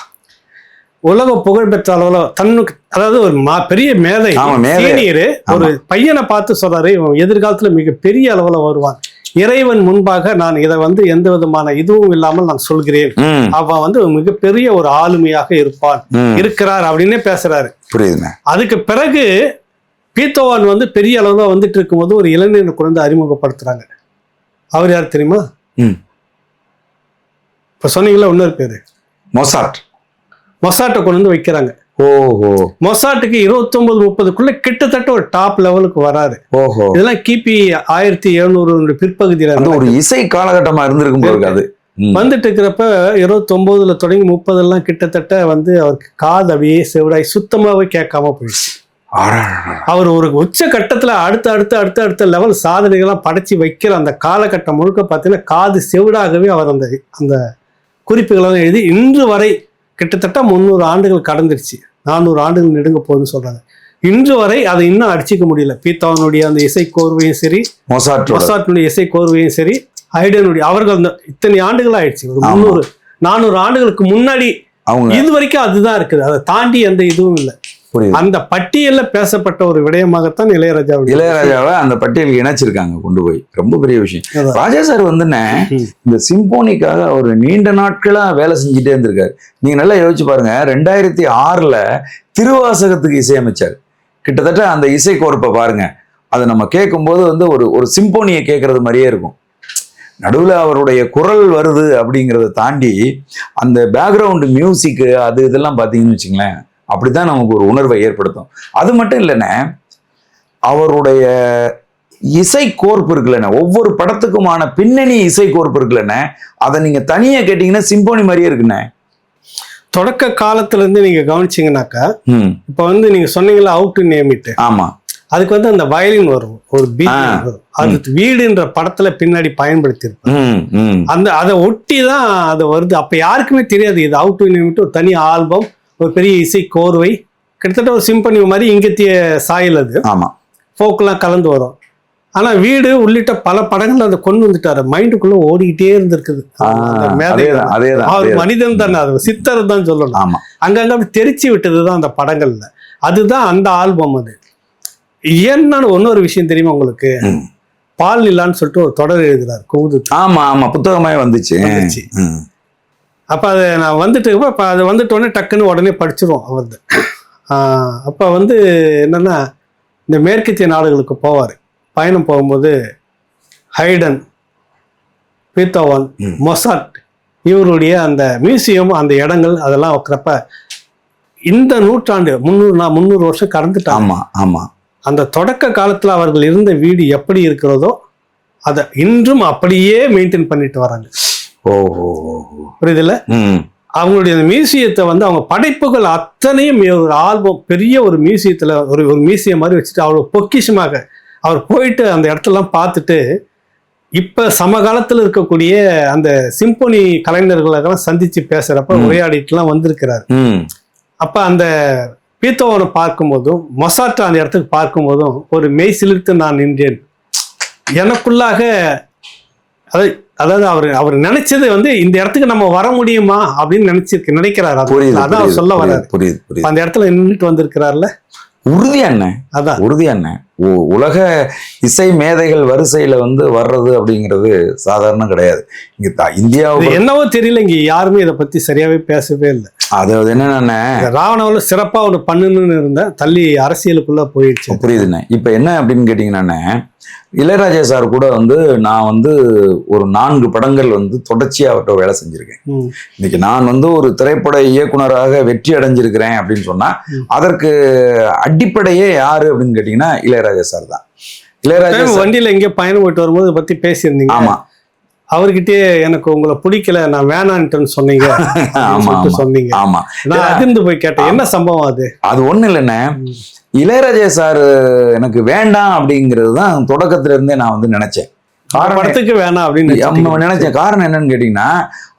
உலக புகழ் பெற்ற அளவுல தன்னுக்கு, அதாவது ஒரு பெரிய மேதை சீனியர் ஒரு பையனை பார்த்து சொல்றாரு, இவன் எதிர்காலத்துல மிக பெரிய அளவுல வருவான், இறைவன் முன்பாக நான் இதை வந்து எந்த விதமான இதுவும் இல்லாமல் நான் சொல்கிறேன், அவன் வந்து மிகப்பெரிய ஒரு ஆளுமையாக இருக்கிறார் அப்படின்னு பேசுறாரு. புரியுதுங்க. அதுக்கு பிறகு பீத்தோவான் வந்து பெரிய அளவுல வந்துட்டு இருக்கும்போது ஒரு இளைஞனுக்கு வந்து அறிமுகப்படுத்துறாங்க. அவர் யார் தெரியுமா? இப்ப சொன்னீங்களா இன்னொரு பேரு, மொசாட்டை கொண்டு வந்து வைக்கிறாங்க. ஓஹோ. மொசாட்டுக்கு 29-30க்குள்ள கிட்டத்தட்ட ஒரு டாப் லெவலுக்கு வராரு. ஓஹோ. இதெல்லாம் கிபி 1700 பிற்பகுதியில ஒரு இசை காலகட்டமா இருந்திருக்கும் போது அது வந்துட்டு இருக்கிறப்ப 29ல தொடங்கி 30 கிட்டத்தட்ட வந்து அவருக்கு காது அப்படியே செவிடாய் சுத்தமாவே கேட்காம போயிடுச்சு. அவர் ஒரு உச்ச கட்டத்துல அடுத்த லெவல் சாதனைகள்லாம் படைச்சு வைக்கிற அந்த காலகட்டம் முழுக்க பார்த்தீங்கன்னா காது செவிடாகவே அவர் அந்த குறிப்புகளை எழுதி இன்று வரை கிட்டத்தட்ட 300 ஆண்டுகள் கடந்துருச்சு. 400 ஆண்டுகள் நெடுங்க போகுதுன்னு சொல்றாங்க. இன்று வரை அதை இன்னும் அடிச்சிக்க முடியல. பீத்தோவனுடைய அந்த இசை கோர்வையும் சரி, மொசார்ட்டுடைய இசை கோர்வையும் சரி, ஹைடனுடைய, அவர்கள் அந்த இத்தனை ஆண்டுகள் ஆயிடுச்சு, ஒரு 300-400 ஆண்டுகளுக்கு முன்னாடி இது வரைக்கும் அதுதான் இருக்குது. அதை தாண்டி எந்த இதுவும் இல்லை. அந்த பட்டியல்ல பேசப்பட்ட ஒரு விடயமாகத்தான் இளையராஜாவை அந்த பட்டியலுக்கு இணைச்சிருக்காங்க கொண்டு போய். ரொம்ப பெரிய விஷயம். ராஜா சார் வந்து இந்த சிம்போனிக்காக அவர் நீண்ட நாட்களா வேலை செஞ்சுட்டே இருந்திருக்காரு. நீங்க நல்லா யோசிச்சு பாருங்க. 2006ல திருவாசகத்துக்கு இசையமைச்சார். கிட்டத்தட்ட அந்த இசை கோர்ப்பை பாருங்க. அதை நம்ம கேட்கும்போது வந்து ஒரு சிம்போனியை கேட்கறது மாதிரியே இருக்கும். நடுவில் அவருடைய குரல் வருது அப்படிங்கிறத தாண்டி அந்த பேக்ரவுண்டு மியூசிக்கு அது இதெல்லாம் பார்த்தீங்கன்னு வச்சுங்களேன், அப்படித்தான் நமக்கு ஒரு உணர்வை ஏற்படுத்தும். அது மட்டும் இல்லைண்ணே, அவருடைய இசை கோர்ப்பு இருக்குல்லண்ணே, ஒவ்வொரு படத்துக்குமான பின்னணி இசை கோர்ப்பு இருக்குல்லண்ணே, அதை நீங்க தனியா கேட்டீங்கன்னா சிம்போனி மாதிரியே இருக்குண்ணே. தொடக்க காலத்துல இருந்து நீங்க கவனிச்சீங்கன்னாக்கா, இப்ப வந்து நீங்க சொன்னீங்களா அவுட் டு நேம் இட், ஆமா, அதுக்கு வந்து அந்த வயலின் வரும், ஒரு பீட் வரும். அது வீடுன்ற படத்துல பின்னாடி பயன்படுத்தி இருப்பேன். அந்த அதை ஒட்டி தான் அது வருது. அப்ப யாருக்குமே தெரியாது இது அவுட் டு நேம் இட், ஒரு தனி ஆல்பம், ஒரு பெரிய இசை கோர்வை, கிட்டத்தட்ட ஒரு சிம்பனி மாதிரி இங்கத்திய சாயல், அது ஃபோக்கெல்லாம் கலந்து வரும். ஆனா வீடு உள்ளிட்ட பல படங்கள் அதை கொண்டு வந்துட்டாரு. மைண்டுக்குள்ள ஓடிக்கிட்டே இருந்திருக்குது. அவர் மனிதன் தானே, அது சித்தர் தான் சொல்லணும். அங்கங்க அப்படி தெரிச்சு விட்டதுதான் அந்த படங்கள்ல. அதுதான் அந்த ஆல்பம். அது என்னன்னு இன்னொரு விஷயம் தெரியுமா உங்களுக்கு? பால் நிலான்னு சொல்லிட்டு ஒரு தொடர் எழுதுறாரு குமுது. ஆமா, புத்தகமாவே வந்துச்சு. அப்ப அதை நான் வந்துட்டு அது வந்துட்டோடனே டக்குன்னு உடனே படிச்சிருவோம் அவரது. அப்ப வந்து என்னன்னா, இந்த மேற்கத்திய நாடுகளுக்கு போவார். பயணம் போகும்போது ஹைடன், பீத்தோவன், மொசார்ட் இவருடைய அந்த மியூசியம், அந்த இடங்கள் அதெல்லாம் வைக்கிறப்ப இந்த நூற்றாண்டு 300 வருஷம் கடந்துட்டாங்க. ஆமா, அந்த தொடக்க காலத்துல அவர்கள் இருந்த வீடு எப்படி இருக்கிறதோ அதை இன்றும் அப்படியே மெயின்டைன் பண்ணிட்டு வராங்க. புரியுதுல்ல? அவங்களுடைய மியூசியத்தை வந்து அவங்க படைப்புகள் அத்தனையும் ஒரு ஆல்பம், பெரிய ஒரு மியூசியத்துல ஒரு மியூசியம் மாதிரி வச்சுட்டு அவ்வளவு பொக்கிஷமாக அவர் போயிட்டு அந்த இடத்தெல்லாம் பார்த்துட்டு இப்ப சமகாலத்துல இருக்கக்கூடிய அந்த சிம்பொனி கலைஞர்களெல்லாம் சந்திச்சு பேசுறப்ப உரையாடிட்டுலாம் வந்திருக்கிறாரு. அப்ப அந்த பீத்தோவனை பார்க்கும்போதும் மொசாட்டை அந்த இடத்துக்கு பார்க்கும்போதும் ஒரு மெய் சிலிர்த்து நான் நின்றேன். எனக்குள்ளாக அதாவது அவர் நினைச்சது வந்து இந்த இடத்துக்கு நம்ம வர முடியுமா அப்படின்னு நினைக்கிறாரு. அதான் அவர் சொல்ல வர்றாரு. அந்த இடத்துல நின்றுட்டு வந்திருக்கிறாருல. உறுதி அண்ணன், அதான் உறுதி அண்ணன். உலக இசை மேதைகள் வரிசையில வந்து வர்றது அப்படிங்கிறது சாதாரணம் கிடையாது. இங்க இந்தியாவுக்கு என்னவோ தெரியல, இங்க யாருமே இதை பத்தி சரியாவே பேசவே இல்லை. அதாவது என்னன்னா, ராவணாவில சிறப்பா ஒன்று பண்ணணும்னு இருந்தேன், தள்ளி அரசியலுக்குள்ள போயிடுச்சு. புரியுதுண்ணே. இப்ப என்ன அப்படின்னு கேட்டீங்கன்னா, இளையராஜா சார் கூட வந்து நான் வந்து ஒரு 4 படங்கள் வந்து தொடர்ச்சியா அவர்கிட்ட வேலை செஞ்சிருக்கேன். இன்னைக்கு நான் வந்து ஒரு திரைப்பட இயக்குனராக வெற்றி அடைஞ்சிருக்கிறேன் அப்படின்னு சொன்னா அதற்கு அடிப்படையே யாரு அப்படின்னு கேட்டீங்கன்னா இளையராஜா சார் தான். இளையராஜா வண்டியில எங்கே பயணம் போயிட்டு வரும்போது பத்தி பேசியிருந்தீங்க. ஆமா, அவர்கிட்டயே எனக்கு உங்களை பிடிக்கல, நான் வேணான்ட்டுன்னு சொன்னீங்க. சொன்னீங்க. ஆமா, நான் அதிர்ந்து போய் கேட்டேன், என்ன சம்பவம் அது? அது ஒண்ணு இல்லைண்ணே, இளையராஜா சார் எனக்கு வேண்டாம் அப்படிங்கிறது தான் தொடக்கத்துல இருந்தே நான் வந்து நினைச்சேன். படத்துக்கு வேணாம் அப்படின்னு நினைச்சேன். காரணம் என்னன்னு கேட்டீங்கன்னா,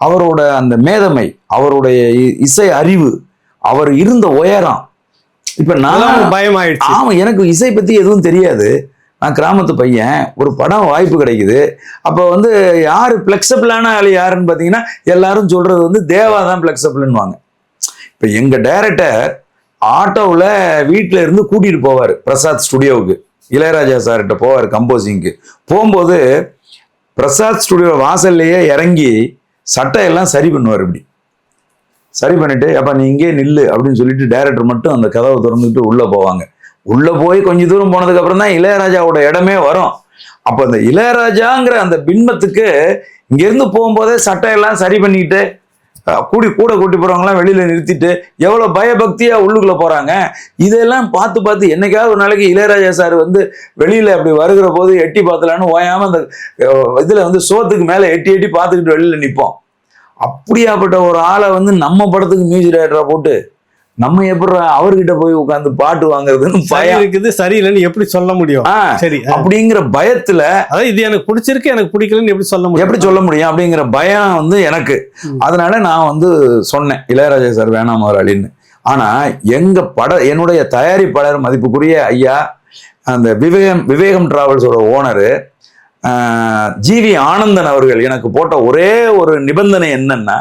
அவரோட அந்த மேதமை, அவருடைய இசை அறிவு, அவர் இருந்த உயரம். இப்ப நான் பயம் ஆயிடுச்சு. ஆமா, எனக்கு இசை பத்தி எதுவும் தெரியாது. நான் கிராமத்து பையன், ஒரு படம் வாய்ப்பு கிடைக்குது. அப்போ வந்து யாரு பிளெக்சிபிளான ஆள் யாருன்னு பார்த்தீங்கன்னா எல்லாரும் சொல்றது வந்து தேவா தான் பிளெக்சிபிள்னுவாங்க. இப்போ எங்க டைரக்டர் ஆட்டோவில் வீட்டில இருந்து கூட்டிட்டு போவார் பிரசாத் ஸ்டுடியோவுக்கு. இளையராஜா சார்கிட்ட போவார் கம்போசிங்க்கு. போகும்போது பிரசாத் ஸ்டுடியோ வாசல்லையே இறங்கி சட்டையெல்லாம் சரி பண்ணுவார். இப்படி சரி பண்ணிட்டு, அப்ப நீ இங்கே நில்லு அப்படின்னு சொல்லிட்டு டைரக்டர் மட்டும் அந்த கதவை திறந்துட்டு உள்ள போவாங்க. உள்ள போய் கொஞ்ச தூரம் போனதுக்கு அப்புறம் தான் இளையராஜாவோட இடமே வரும். அப்ப அந்த இளையராஜாங்கிற அந்த பின்பத்துக்கு இங்க இருந்து போகும்போதே சட்டையெல்லாம் சரி பண்ணிட்டு கூட கூட்டி போறவங்களாம் வெளியில நிறுத்திட்டு எவ்வளவு பயபக்தியா உள்ளுக்குள்ள போறாங்க. இதெல்லாம் பார்த்து பார்த்து என்னைக்காவது ஒரு நாளைக்கு இளையராஜா சார் வந்து வெளியில அப்படி வருகிற போது எட்டி பார்த்தலான்னு ஓயாம அந்த இதுல வந்து சோத்துக்கு மேல எட்டி எட்டி பார்த்துக்கிட்டு வெளியில நிற்போம். அப்படியாப்பட்ட ஒரு ஆளை வந்து நம்ம படத்துக்கு மியூசிக் டைரக்டரா போட்டு நம்ம எப்படி அவர்கிட்ட போய் உட்காந்து பாட்டு வாங்குறதுன்னு பயம் இருக்குது. சரியில்லைன்னு எப்படி சொல்ல முடியும்? சரி, அப்படிங்கிற பயத்துல, அதாவது இது எனக்கு பிடிச்சிருக்கு எனக்கு பிடிக்கலன்னு எப்படி சொல்ல முடியும்? எப்படி சொல்ல முடியும் அப்படிங்கிற பயம் வந்து எனக்கு. அதனால நான் வந்து சொன்னேன் இளையராஜா சார் வேணாம் முதலாளின்னு. ஆனா என்னுடைய தயாரிப்பாளர் மதிப்புக்குரிய ஐயா அந்த விவேகம் டிராவல்ஸோட ஓனரு ஜிவி ஆனந்தன் அவர்கள் எனக்கு போட்ட ஒரே ஒரு நிபந்தனை என்னன்னா,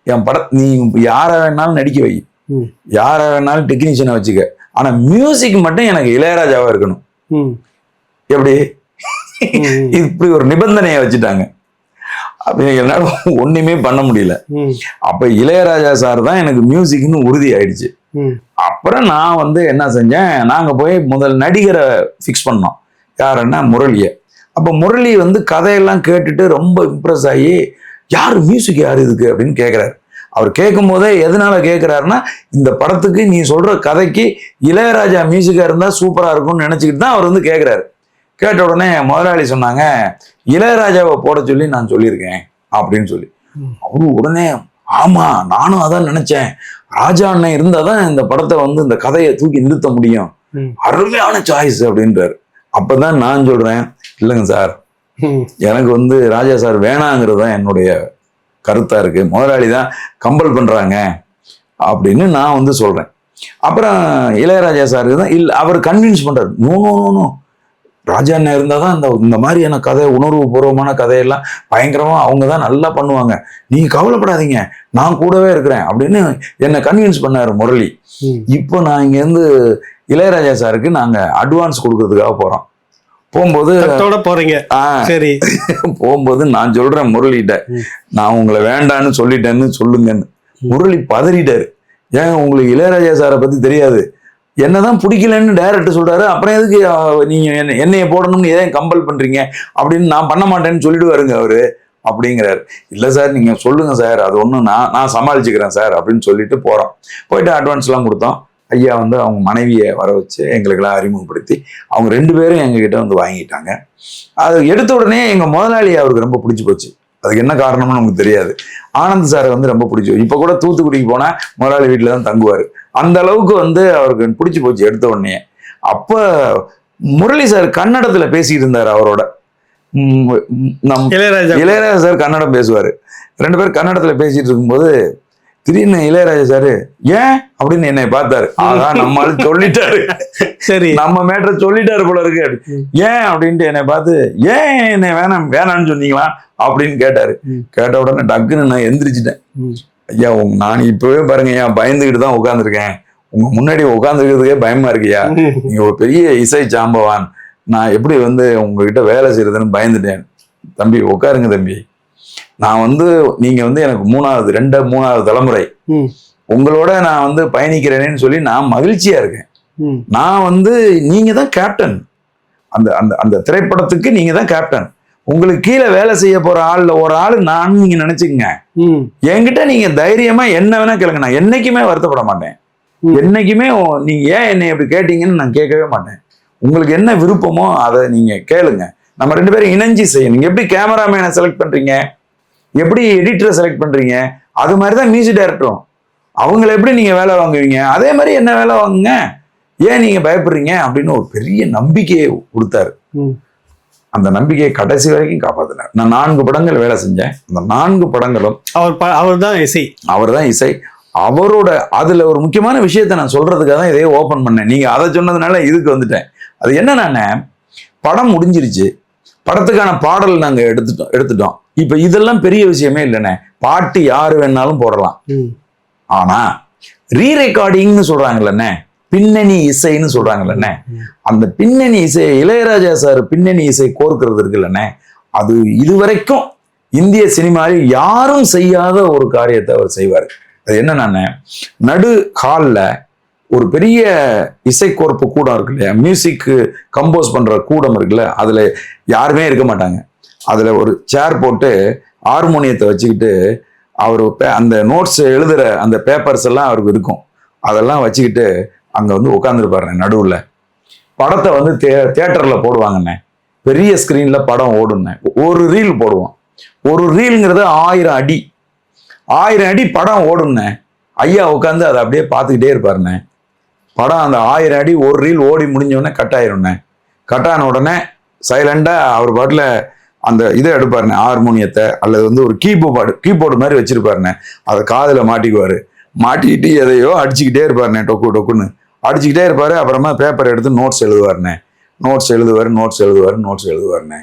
என் நீ யார வேணாலும் நடிக்க வை, யார வேணாலும் டெக்னீஷியனை வச்சுக்க, ஆனா மியூசிக் மட்டும் எனக்கு இளையராஜாவா இருக்கணும். எப்படி இப்படி ஒரு நிபந்தனையை வச்சுட்டாங்க. என்னால ஒண்ணுமே பண்ண முடியல. அப்ப இளையராஜா சார் தான் எனக்கு மியூசிக்னு உறுதி ஆயிடுச்சு. அப்புறம் நான் வந்து என்ன செஞ்சேன், நாங்க போய் முதல் நடிகரை பிக்ஸ் பண்ணோம். யாருன்னா முரளிய. அப்ப முரளி வந்து கதையெல்லாம் கேட்டுட்டு ரொம்ப இம்ப்ரெஸ் ஆகி யாரு மியூசிக் யாரு இதுக்கு அப்படின்னு கேட்கிறாரு. அவர் கேட்கும் போதே எதனால கேட்கிறாருன்னா, இந்த படத்துக்கு நீ சொல்ற கதைக்கு இளையராஜா மியூசிக்கா இருந்தா சூப்பரா இருக்கும்னு நினைச்சுக்கிட்டு தான் அவர் வந்து கேட்கிறாரு. கேட்ட உடனே முதலாளி சொன்னாங்க, இளையராஜாவை போட சொல்லி நான் சொல்லியிருக்கேன் அப்படின்னு சொல்லி. அவரு உடனே ஆமா நானும் அதான் நினைச்சேன், ராஜா அண்ணன் இருந்தாதான் இந்த படத்தை வந்து இந்த கதையை தூக்கி நிறுத்த முடியும், அருமையான சாய்ஸ் அப்படின்றாரு. அப்பதான் நான் சொல்றேன், இல்லைங்க சார், எனக்கு வந்து ராஜா சார் வேணாங்கிறது தான் என்னுடைய கருத்தா இருக்கு, முதலாளி தான் கம்பல் பண்றாங்க அப்படின்னு நான் வந்து சொல்றேன். அப்புறம் இளையராஜா சாருக்கு தான் அவர் கன்வின்ஸ் பண்றாரு, நோ நோ நோ, ராஜா அண்ணன் இருந்தாதான் இந்த மாதிரியான கதை, உணர்வு பூர்வமான கதையெல்லாம் பயங்கரமா அவங்க தான் நல்லா பண்ணுவாங்க, நீங்க கவலைப்படாதீங்க நான் கூடவே இருக்கிறேன் அப்படின்னு என்னை கன்வின்ஸ் பண்ணாரு முரளி. இப்போ நான் இங்க இருந்து இளையராஜா சாருக்கு நாங்க அட்வான்ஸ் கொடுக்கறதுக்காக போறோம். போகும்போது போறீங்க, சரி, போகும்போது நான் சொல்றேன் முரளிகிட்ட, நான் உங்களை வேண்டான்னு சொல்லிட்டேன்னு சொல்லுங்கன்னு. முரளி பதறிட்டாரு, ஏன் உங்களுக்கு இளையராஜா சாரை பத்தி தெரியாது, என்னதான் பிடிக்கலன்னு டைரக்டர் சொல்றாரு, அப்புறம் எதுக்கு நீங்க என்னைய போடணும்னு ஏன் கம்பல் பண்றீங்க அப்படின்னு, நான் பண்ண மாட்டேன்னு சொல்லிடுவாருங்க அவரு அப்படிங்கிறாரு. இல்லை சார் நீங்க சொல்லுங்க சார், அது ஒன்றும் நான் சமாளிச்சுக்கிறேன் சார் அப்படின்னு சொல்லிட்டு போறோம். போயிட்டு அட்வான்ஸ் எல்லாம் கொடுத்தோம். ஐயா வந்து அவங்க மனைவியை வர வச்சு எங்களுக்கெல்லாம் அறிமுகப்படுத்தி அவங்க 2 பேரும் எங்ககிட்ட வந்து வாங்கிட்டாங்க. அது எடுத்த உடனே எங்க முதலாளி அவருக்கு ரொம்ப பிடிச்சி போச்சு. அதுக்கு என்ன காரணம்னு நமக்கு தெரியாது. ஆனந்த் சாரை வந்து ரொம்ப பிடிச்சி போச்சு. இப்போ கூட தூத்துக்குடிக்கு போனா முதலாளி வீட்டில் தான் தங்குவார். அந்த அளவுக்கு வந்து அவருக்கு பிடிச்சி போச்சு எடுத்த உடனே. அப்ப முரளி சார் கன்னடத்துல பேசிட்டு இருந்தார் அவரோட. நம் இளையராஜா இளையராஜா சார் கன்னடம் பேசுவாரு. 2 பேரும் கன்னடத்துல பேசிட்டு இருக்கும்போது திடீர்னு இளையராஜா சாரு ஏன் அப்படின்னு என்னை பார்த்தாரு. ஆகா நம்மளால சொல்லிட்டாரு, சரி நம்ம மேட்டரை சொல்லிட்டாரு போல இருக்கு. ஏன் அப்படின்ட்டு என்னை பார்த்து ஏன் என்னை வேணாம்னு சொன்னீங்களா அப்படின்னு கேட்டாரு. கேட்ட உடனே டக்குன்னு நான் எந்திரிச்சிட்டேன். ஐயா நான் இப்பவே பாருங்க ஐயா பயந்துகிட்டு தான் உட்காந்துருக்கேன், உங்க முன்னாடி உட்காந்துருக்கிறதுக்கே பயமா இருக்குயா, நீங்க ஒரு பெரிய இசை சாம்பவான், நான் எப்படி உங்ககிட்ட வேலை செய்யறதுன்னு பயந்துட்டேன். தம்பி உட்காருங்க தம்பி, நான் நீங்க எனக்கு மூணாவது தலைமுறை, உங்களோட நான் பயணிக்கிறேன்னு சொல்லி நான் மகிழ்ச்சியா இருக்கேன். நான் நீங்க தான் கேப்டன், அந்த அந்த அந்த திரைப்படத்துக்கு நீங்க தான் கேப்டன், உங்களுக்கு கீழே வேலை செய்ய போற ஒரு ஆளு நான் நீங்க நினைச்சுக்கங்க. என்கிட்ட நீங்க தைரியமா என்ன வேணா கேளுங்க, நான் என்னைக்குமே வருத்தப்பட மாட்டேன். என்னைக்குமே நீங்க ஏன் என்னை அப்படி கேட்டீங்கன்னு நான் கேட்கவே மாட்டேன். உங்களுக்கு என்ன விருப்பமோ அதை நீங்க கேளுங்க, நம்ம 2 பேரும் இணைஞ்சு செய்யணும். நீங்க எப்படி கேமராமேனை செலக்ட் பண்றீங்க, எப்படி எடிட்டரை செலக்ட் பண்றீங்க, அது மாதிரிதான் மியூசிக் டைரக்டரும். அவங்களை எப்படி நீங்க வேலை வாங்குவீங்க, அதே மாதிரி என்ன வேலை வாங்குங்க, ஏன் நீங்க பயப்படுறீங்க அப்படின்னு ஒரு பெரிய நம்பிக்கையை கொடுத்தாரு. அந்த நம்பிக்கையை கடைசி வரைக்கும் காப்பாத்தினார். நான் 4 படங்கள் வேலை செஞ்சேன். அந்த 4 படங்களும் அவர் தான் இசை. அவரோட அதுல ஒரு முக்கியமான விஷயத்த நான் சொல்றதுக்காக தான் இதையே ஓபன் பண்ணேன். நீங்க அதை சொன்னதுனால இதுக்கு வந்துட்டேன். அது என்னன்னா, படம் முடிஞ்சிருச்சு, படத்துக்கான பாடல் நாங்க எடுத்துட்டோம். இப்ப இதெல்லாம் பெரிய விஷயமே இல்லைண்ணே, பாட்டு யாரு வேணாலும் போடலாம். ஆனா ரீ ரெக்கார்டிங்னு சொல்றாங்கல்லண்ணே, பின்னணி இசைன்னு சொல்றாங்கல்லண்ணே, அந்த பின்னணி இசையை இளையராஜா சார் பின்னணி இசை கோர்க்கிறது இருக்குல்லண்ணே, அது இதுவரைக்கும் இந்திய சினிமாவில் யாரும் செய்யாத ஒரு காரியத்தை அவர் செய்வார். அது என்னன்னா, நடு ஹால்ல ஒரு பெரிய இசைக்கோர்ப்பு கூடம் இருக்கு இல்லையா, மியூசிக் கம்போஸ் பண்ற கூடம் இருக்குல்ல, அதுல யாருமே இருக்க மாட்டாங்க. அதுல ஒரு சேர் போட்டு ஹார்மோனியத்தை வச்சுக்கிட்டு அவர் அந்த நோட்ஸ் எழுதுற அந்த பேப்பர்ஸ் எல்லாம் அவருக்கு இருக்கும், அதெல்லாம் வச்சுக்கிட்டு அங்க உட்காந்துருப்பாரு நடுவுல. படத்தை தியேட்டர்ல போடுவாங்கண்ணே, பெரிய ஸ்கிரீன்ல படம் ஓடுண்ணே. ஒரு ரீல் போடுவோம், ஒரு ரீல்ங்கிறது 1000 அடி படம் ஓடுண்ணே. ஐயா உட்காந்து அதை அப்படியே பார்த்துக்கிட்டே இருப்பாருண்ணே. படம் அந்த 1000 அடி ஒரு ரீல் ஓடி முடிஞ்ச உடனே கட் ஆயிரும்ண்ணே. கட் ஆன உடனே சைலண்டா அவர் பாட்டுல அந்த இதை எடுப்பாருண்ணே, ஹார்மோனியத்தை அல்லது ஒரு கீபோர்டு மாதிரி வச்சிருப்பாருண்ணே. அதை காதுல மாட்டிக்குவாரு, மாட்டிக்கிட்டு எதையோ அடிச்சுக்கிட்டே இருப்பாருண்ணே, டொக்குன்னு அடிச்சுக்கிட்டே இருப்பாரு. அப்புறமா பேப்பர் எடுத்து நோட்ஸ் எழுதுவாருண்ணே. நோட்ஸ் எழுதுவாருண்ணே.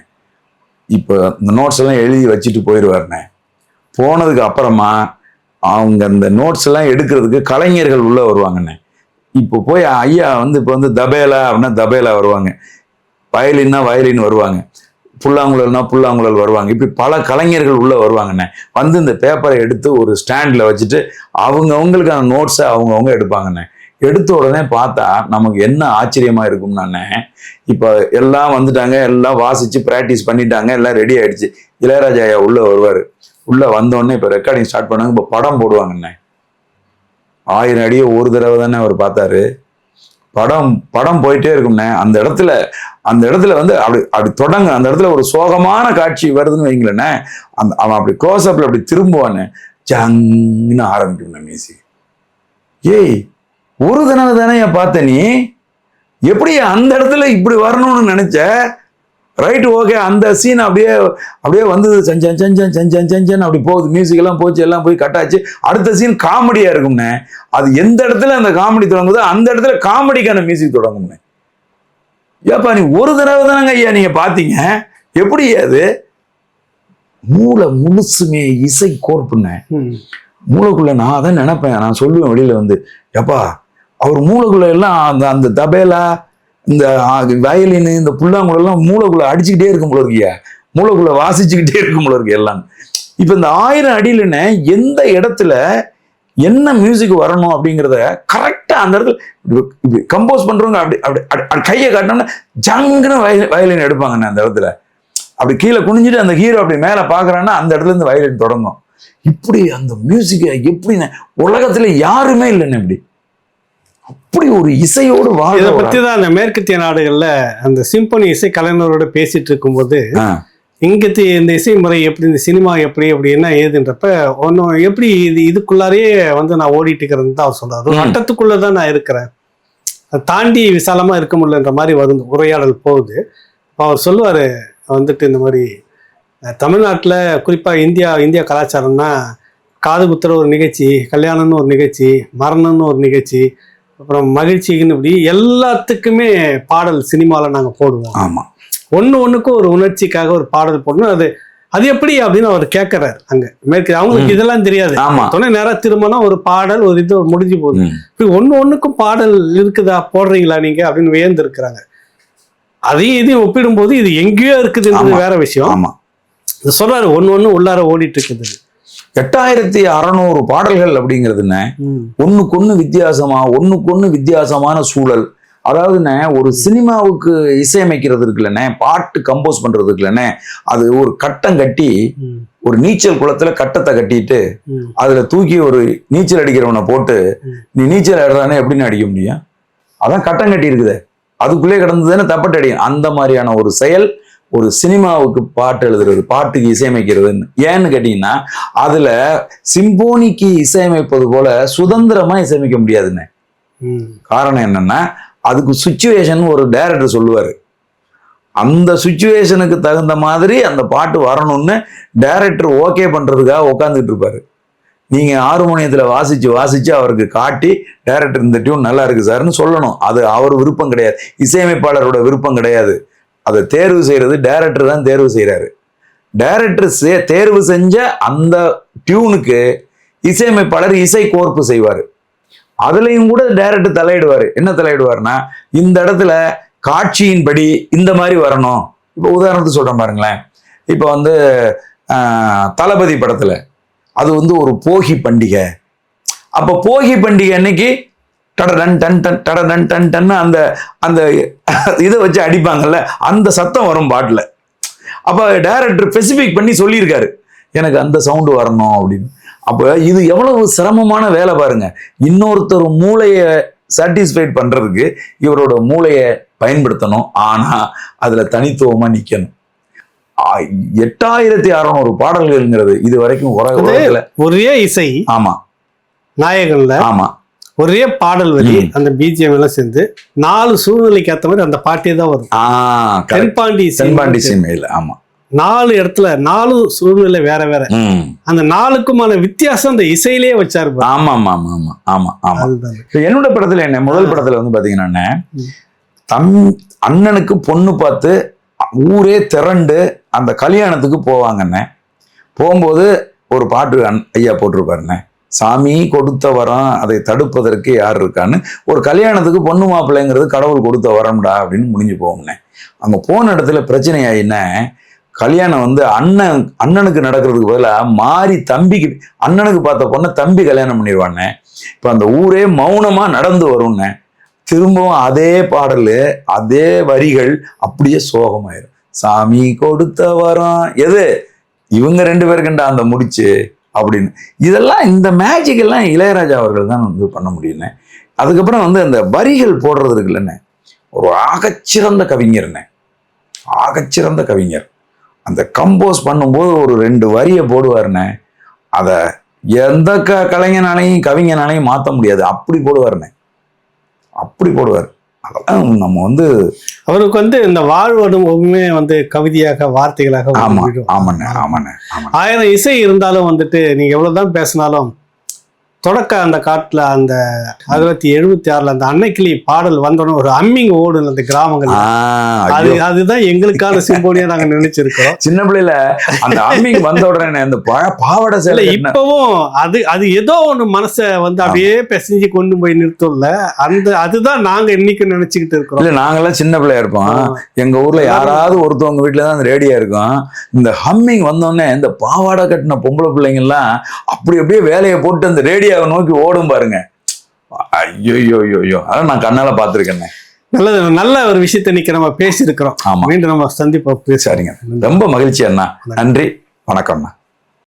இப்போ இந்த நோட்ஸ் எல்லாம் எழுதி வச்சுட்டு போயிடுவாருண்ணே. போனதுக்கு அப்புறமா அவங்க அந்த நோட்ஸ் எல்லாம் எடுக்கிறதுக்கு கலைஞர்கள் உள்ள வருவாங்கண்ணே. இப்போ போய் ஐயா இப்போ தபேலா அப்படின்னா தபேலா வருவாங்க, வயலின்னா வயலின் வருவாங்க, புல்லாங்குழல்னா புல்லாங்குழல் வருவாங்க. இப்படி பல கலைஞர்கள் உள்ள வருவாங்கண்ணே. இந்த பேப்பரை எடுத்து ஒரு ஸ்டாண்ட்ல வச்சுட்டு அவங்களுக்கான நோட்ஸை அவங்கவுங்க எடுப்பாங்கண்ணே. எடுத்த உடனே பார்த்தா நமக்கு என்ன ஆச்சரியமா இருக்கும்னாண்ணே, இப்போ எல்லாம் வந்துட்டாங்க, எல்லாம் வாசிச்சு பிராக்டிஸ் பண்ணிட்டாங்க, எல்லாம் ரெடி ஆயிடுச்சு. இளையராஜா ஐயா உள்ள வருவாரு. உள்ள வந்தோடனே இப்போ ரெக்கார்டிங் ஸ்டார்ட் பண்ணாங்க. இப்போ படம் போடுவாங்கண்ணே. 1000 அடியை ஒரு தடவை தானே அவர் பார்த்தாரு. படம் போயிட்டே இருக்கும்ண்ணே. அந்த இடத்துல அப்படி தொடங்க, அந்த இடத்துல ஒரு சோகமான காட்சி வருதுன்னு வைங்களேண்ணே, அவன் அப்படி க்ளோஸ்அப்ல அப்படி திரும்புவானே, ஜங்குன்னு ஆரம்பிக்கும் மியூசிக். ஏய், ஒரு தடவை தானே பார்த்த, நீ எப்படி அந்த இடத்துல இப்படி வரணும்னு நினைச்ச? ரைட், ஓகே, அந்த சீன் அப்படியே வந்தது, செஞ்சன் அப்படி போகுது, மியூசிக் எல்லாம் போச்சு, எல்லாம் போய் கட்டாச்சு. அடுத்த சீன் காமெடியா இருக்கும்ண்ணே. அது எந்த இடத்துல அந்த காமெடி தொடங்குதோ அந்த இடத்துல காமெடிக்கான மியூசிக் தொடங்கும்ண்ணே. ஏப்பா, நீ ஒரு தடவை தானங்க ஐயா நீங்க பாத்தீங்க, எப்படி அது? மூளை முழுசுமே இசை கோர்ப்புண்ணே. மூளைக்குள்ள நான் அதான் நினைப்பேன், நான் சொல்லுவேன் வெளியில ஏப்பா, அவர் மூளைக்குள்ள எல்லாம் அந்த தபேலா, இந்த வயலின், இந்த புல்லாங்குழலாம் மூளைக்குள்ள அடிச்சுக்கிட்டே இருக்கும் போல இருக்கியா, மூளைக்குள்ள வாசிச்சுக்கிட்டே இருக்கும் போல இருக்கு எல்லாம். இப்ப இந்த 1000 அடியிலன்னு எந்த இடத்துல என்ன மியூசிக் வரணும் அப்படிங்கிறத கரெக்டா அந்த இடத்துல கம்போஸ் பண்றவங்க அப்படி கையை காட்டினோம்னா ஜங்குன்னு வயலின் எடுப்பாங்கண்ணே. அந்த இடத்துல அப்படி கீழே குனிஞ்சிட்டு அந்த ஹீரோ அப்படி மேல பாக்குறான்னா அந்த இடத்துல இருந்து வயலின் தொடங்கும். இப்படி அந்த மியூசிக்கை எப்படின்னு உலகத்துல யாருமே இல்லைன்னு, இப்படி அப்படி ஒரு இசையோடு வாழ. இதை பத்தி தான் அந்த மேற்கத்திய நாடுகள்ல அந்த சிம்பனி இசை கலைஞரோட பேசிட்டு இருக்கும்போது, இங்கத்திய இந்த இசை முறை எப்படி, இந்த சினிமா எப்படி, அப்படி என்ன ஏதுன்றப்ப ஒன்னும் எப்படி இதுக்குள்ளாரே நான் ஓடிட்டு இருக்கிறது தான் அவர் சொல்றாரு. ஒரு வட்டத்துக்குள்ளதான் நான் இருக்கிறேன், அதை தாண்டி விசாலமா இருக்க முடியலன்ற மாதிரி உரையாடல் போகுது. அவர் சொல்லுவாரு, வந்துட்டு இந்த மாதிரி தமிழ்நாட்டில் குறிப்பாக இந்தியா கலாச்சாரம்னா காது குத்துற ஒரு நிகழ்ச்சி, கல்யாணம்னு ஒரு நிகழ்ச்சி, மரணம்னு ஒரு நிகழ்ச்சி, அப்புறம் மகிழ்ச்சின்னு இப்படி எல்லாத்துக்குமே பாடல் சினிமாவில் நாங்கள் போடுவோம். ஆமா, ஒன்றுக்கும் ஒரு உணர்ச்சிக்காக ஒரு பாடல் போடணும். அது எப்படி அப்படின்னு அவர் கேட்கறாரு. அங்க மேற்கு அவங்களுக்கு இதெல்லாம் தெரியாது. துணை நேரம் திருமணம், ஒரு பாடல், ஒரு இது முடிஞ்சு போகுது. இப்படி ஒன்றுக்கும் பாடல் இருக்குதா, போடுறீங்களா நீங்க அப்படின்னு வியந்து இருக்கிறாங்க. அதையும் இதையும் ஒப்பிடும்போது இது எங்கேயோ இருக்குதுன்றது வேற விஷயம். சொல்றாரு ஒன்னு உள்ளார ஓடிட்டு இருக்குது. 8600 பாடல்கள் அப்படிங்கிறதுன்னு ஒண்ணுக்கு வித்தியாசமான சூழல். அதாவதுண்ணே ஒரு சினிமாவுக்கு இசையமைக்கிறது இருக்குல்லண்ணே, பாட்டு கம்போஸ் பண்றது இருக்குல்லண்ணே, அது ஒரு கட்டம் கட்டி ஒரு நீச்சல் குளத்துல கட்டத்தை கட்டிட்டு அதுல தூக்கி ஒரு நீச்சல் அடிக்கிறவனை போட்டு நீ நீச்சல் ஆடுறானே எப்படின்னு அடிக்க முடியும்? அதான் கட்டம் கட்டி இருக்குது, அதுக்குள்ளே கிடந்ததுன்னு தப்பட்டு அடிக்கும். அந்த மாதிரியான ஒரு செயல் ஒரு சினிமாவுக்கு பாட்டு எழுதுறது, பாட்டுக்கு இசையமைக்கிறதுன்னு. ஏன்னு கேட்டீங்கன்னா அதுல சிம்போனிக்கு இசையமைப்பது போல சுதந்திரமா இசையமைக்க முடியாதுன்னு. காரணம் என்னன்னா அதுக்கு சுச்சுவேஷன் ஒரு டைரக்டர் சொல்லுவாரு. அந்த சுச்சுவேஷனுக்கு தகுந்த மாதிரி அந்த பாட்டு வரணும்னு டைரக்டர் ஓகே பண்றதுக்காக உட்காந்துட்டு இருப்பாரு. நீங்க ஹார்மோனியத்துல வாசிச்சு அவருக்கு காட்டி டைரக்டர் இந்த டியூன் நல்லா இருக்கு சார்னு சொல்லணும். அது அவர் விருப்பம் கிடையாது, இசையமைப்பாளரோட விருப்பம் கிடையாது. அதை தேர்வு செய்யறது டைரக்டர் தான் தேர்வு செய்யறாரு. டைரக்டர் தேர்வு செஞ்ச அந்த டியூனுக்கு இசையமைப்பாளர் இசை கோர்ப்பு செய்வாரு. அதுலயும் கூட டைரக்டர் தலையிடுவாரு. என்ன தலையிடுவாருன்னா, இந்த இடத்துல காட்சியின்படி இந்த மாதிரி வரணும். இப்ப உதாரணத்துக்கு சொல்றேன் பாருங்களேன். இப்ப தளபதி படத்துல அது ஒரு போகி பண்டிகை. அப்ப போகி பண்டிகை அன்னைக்கு டடன் டன் டன் டடன் டன் டன் அந்த அந்த இதை வச்சு அடிப்பாங்கல்ல, அந்த சத்தம் வரும் பாட்டுல. அப்ப டைரக்டர் ஸ்பெசிபிக் பண்ணி சொல்லியிருக்காரு, எனக்கு அந்த சவுண்டு வரணும் அப்படின்னு. அப்ப இது எவ்வளவு சிரமமான வேலை பாருங்க. இன்னொருத்தர் மூளையை சாட்டிஸ்ஃபைட் பண்றதுக்கு இவரோட மூளையை பயன்படுத்தணும். ஆனா அதுல தனித்துவமா நிக்கணும். 8600 பாடல்கள்ங்கிறது இது வரைக்கும் ஒரே இசை. ஆமா, நாயகன்ல ஆமா ஒரே பாடல் வரி, அந்த பிஜிஎம் எல்லாம் சேர்ந்து 4 சூழ்நிலைக்கு ஏற்ற மாதிரி அந்த பாட்டே தான் வரும். தென்பாண்டி சீமையில. ஆமா, 4 இடத்துல 4 சூழ்நிலை வேற வேற. அந்த 4க்குமான வித்தியாசம் அந்த இசையிலேயே வச்சாரு. ஆமா ஆமா ஆமா ஆமா ஆமா. என்னோட படத்துல என்ன முதல் படத்துல பாத்தீங்கன்னா அண்ணனுக்கு பொண்ணு பார்த்து ஊரே திரண்டு அந்த கல்யாணத்துக்கு போவாங்கண்ணே. போகும்போது ஒரு பாட்டு ஐயா போட்டிருப்பாருண்ணே, சாமி கொடுத்த வரம் அதை தடுப்பதற்கு யார் இருக்கான்னு. ஒரு கல்யாணத்துக்கு பொண்ணு மாப்பிள்ளைங்கிறது கடவுள் கொடுத்த வரம்டா அப்படின்னு முடிஞ்சு போவோம்னே. அங்க போன இடத்துல பிரச்சனை ஆயின்னா, கல்யாணம் அண்ணனுக்கு நடக்கிறதுக்கு பதிலாக மாறி தம்பிக்கு, அண்ணனுக்கு பார்த்த பொண்ணை தம்பி கல்யாணம் பண்ணிடுவானே. இப்ப அந்த ஊரே மௌனமா நடந்து வரும்னே. திரும்பவும் அதே பாடல் அதே வரிகள் அப்படியே சோகமாயிரும். சாமி கொடுத்த வரம் எது, இவங்க 2 பேருக்குண்டா அந்த முடிச்சு அப்படின்னு. இதெல்லாம் இந்த மேஜிக் எல்லாம் இளையராஜா அவர்கள் தான் பண்ண முடியும்னே. அதுக்கப்புறம் அந்த வரிகள் போடுறது இருக்குல்லண்ணே, ஒரு ஆகச்சிறந்த கவிஞர்னே, ஆகச்சிறந்த கவிஞர். அந்த கம்போஸ் பண்ணும்போது ஒரு 2 வரியை போடுவாருண்ணே, அதை எந்த கலைஞனாலையும் கவிஞனாலையும் மாற்ற முடியாது. அப்படி போடுவாருண்ணே, அப்படி போடுவார். அதெல்லாம் நம்ம அவருக்கு இந்த வாழ்வனுமே கவிதையாக வார்த்தைகளாக. ஆமாண்ணே ஆமாண்ணே ஆமாண்ணே. 1000 இசை இருந்தாலும் நீங்க எவ்வளவுதான் பேசினாலும் தொடக்க அந்த காட்டுல அந்த 1976 அந்த அன்னைக்கிளி பாடல் வந்தோடனே ஒரு அம்மிங் ஓடும் அந்த கிராமங்கள்ல. அதுதான் எங்களுக்கான சிம்போனியா நாங்க நினைச்சிருக்கோம் சின்ன பிள்ளைல. அந்த அம்மிங் வந்த உடனே அந்த பாவாடை சேலை இப்பவும் அது ஏதோ ஒண்ணு மனசை அப்படியே பிசைஞ்சு கொண்டு போய் நிறுத்தல. அதுதான் நாங்க இன்னைக்கு நினைச்சுக்கிட்டு இருக்கோம். இல்ல, நாங்கெல்லாம் சின்ன பிள்ளையா இருப்போம். எங்க ஊர்ல யாராவது ஒருத்தவங்க வீட்டுலதான் அந்த ரேடியா இருக்கும். இந்த ஹம்மிங் வந்தோடனே இந்த பாவாடை கட்டின பொம்பளை பிள்ளைங்க எல்லாம் அப்படியே வேலையை போட்டு அந்த ரேடியோ நோக்கி ஓடும் பாருங்க. ஐயோ, அதான் நான் கண்ணால பாத்துருக்கேன். நல்ல ஒரு விஷயத்தை இன்னைக்கு நம்ம பேசி இருக்கிறோம். மீண்டும் நம்ம சந்திப்போம். சரிங்க, ரொம்ப மகிழ்ச்சி அண்ணா. நன்றி, வணக்கம்ண்ணா.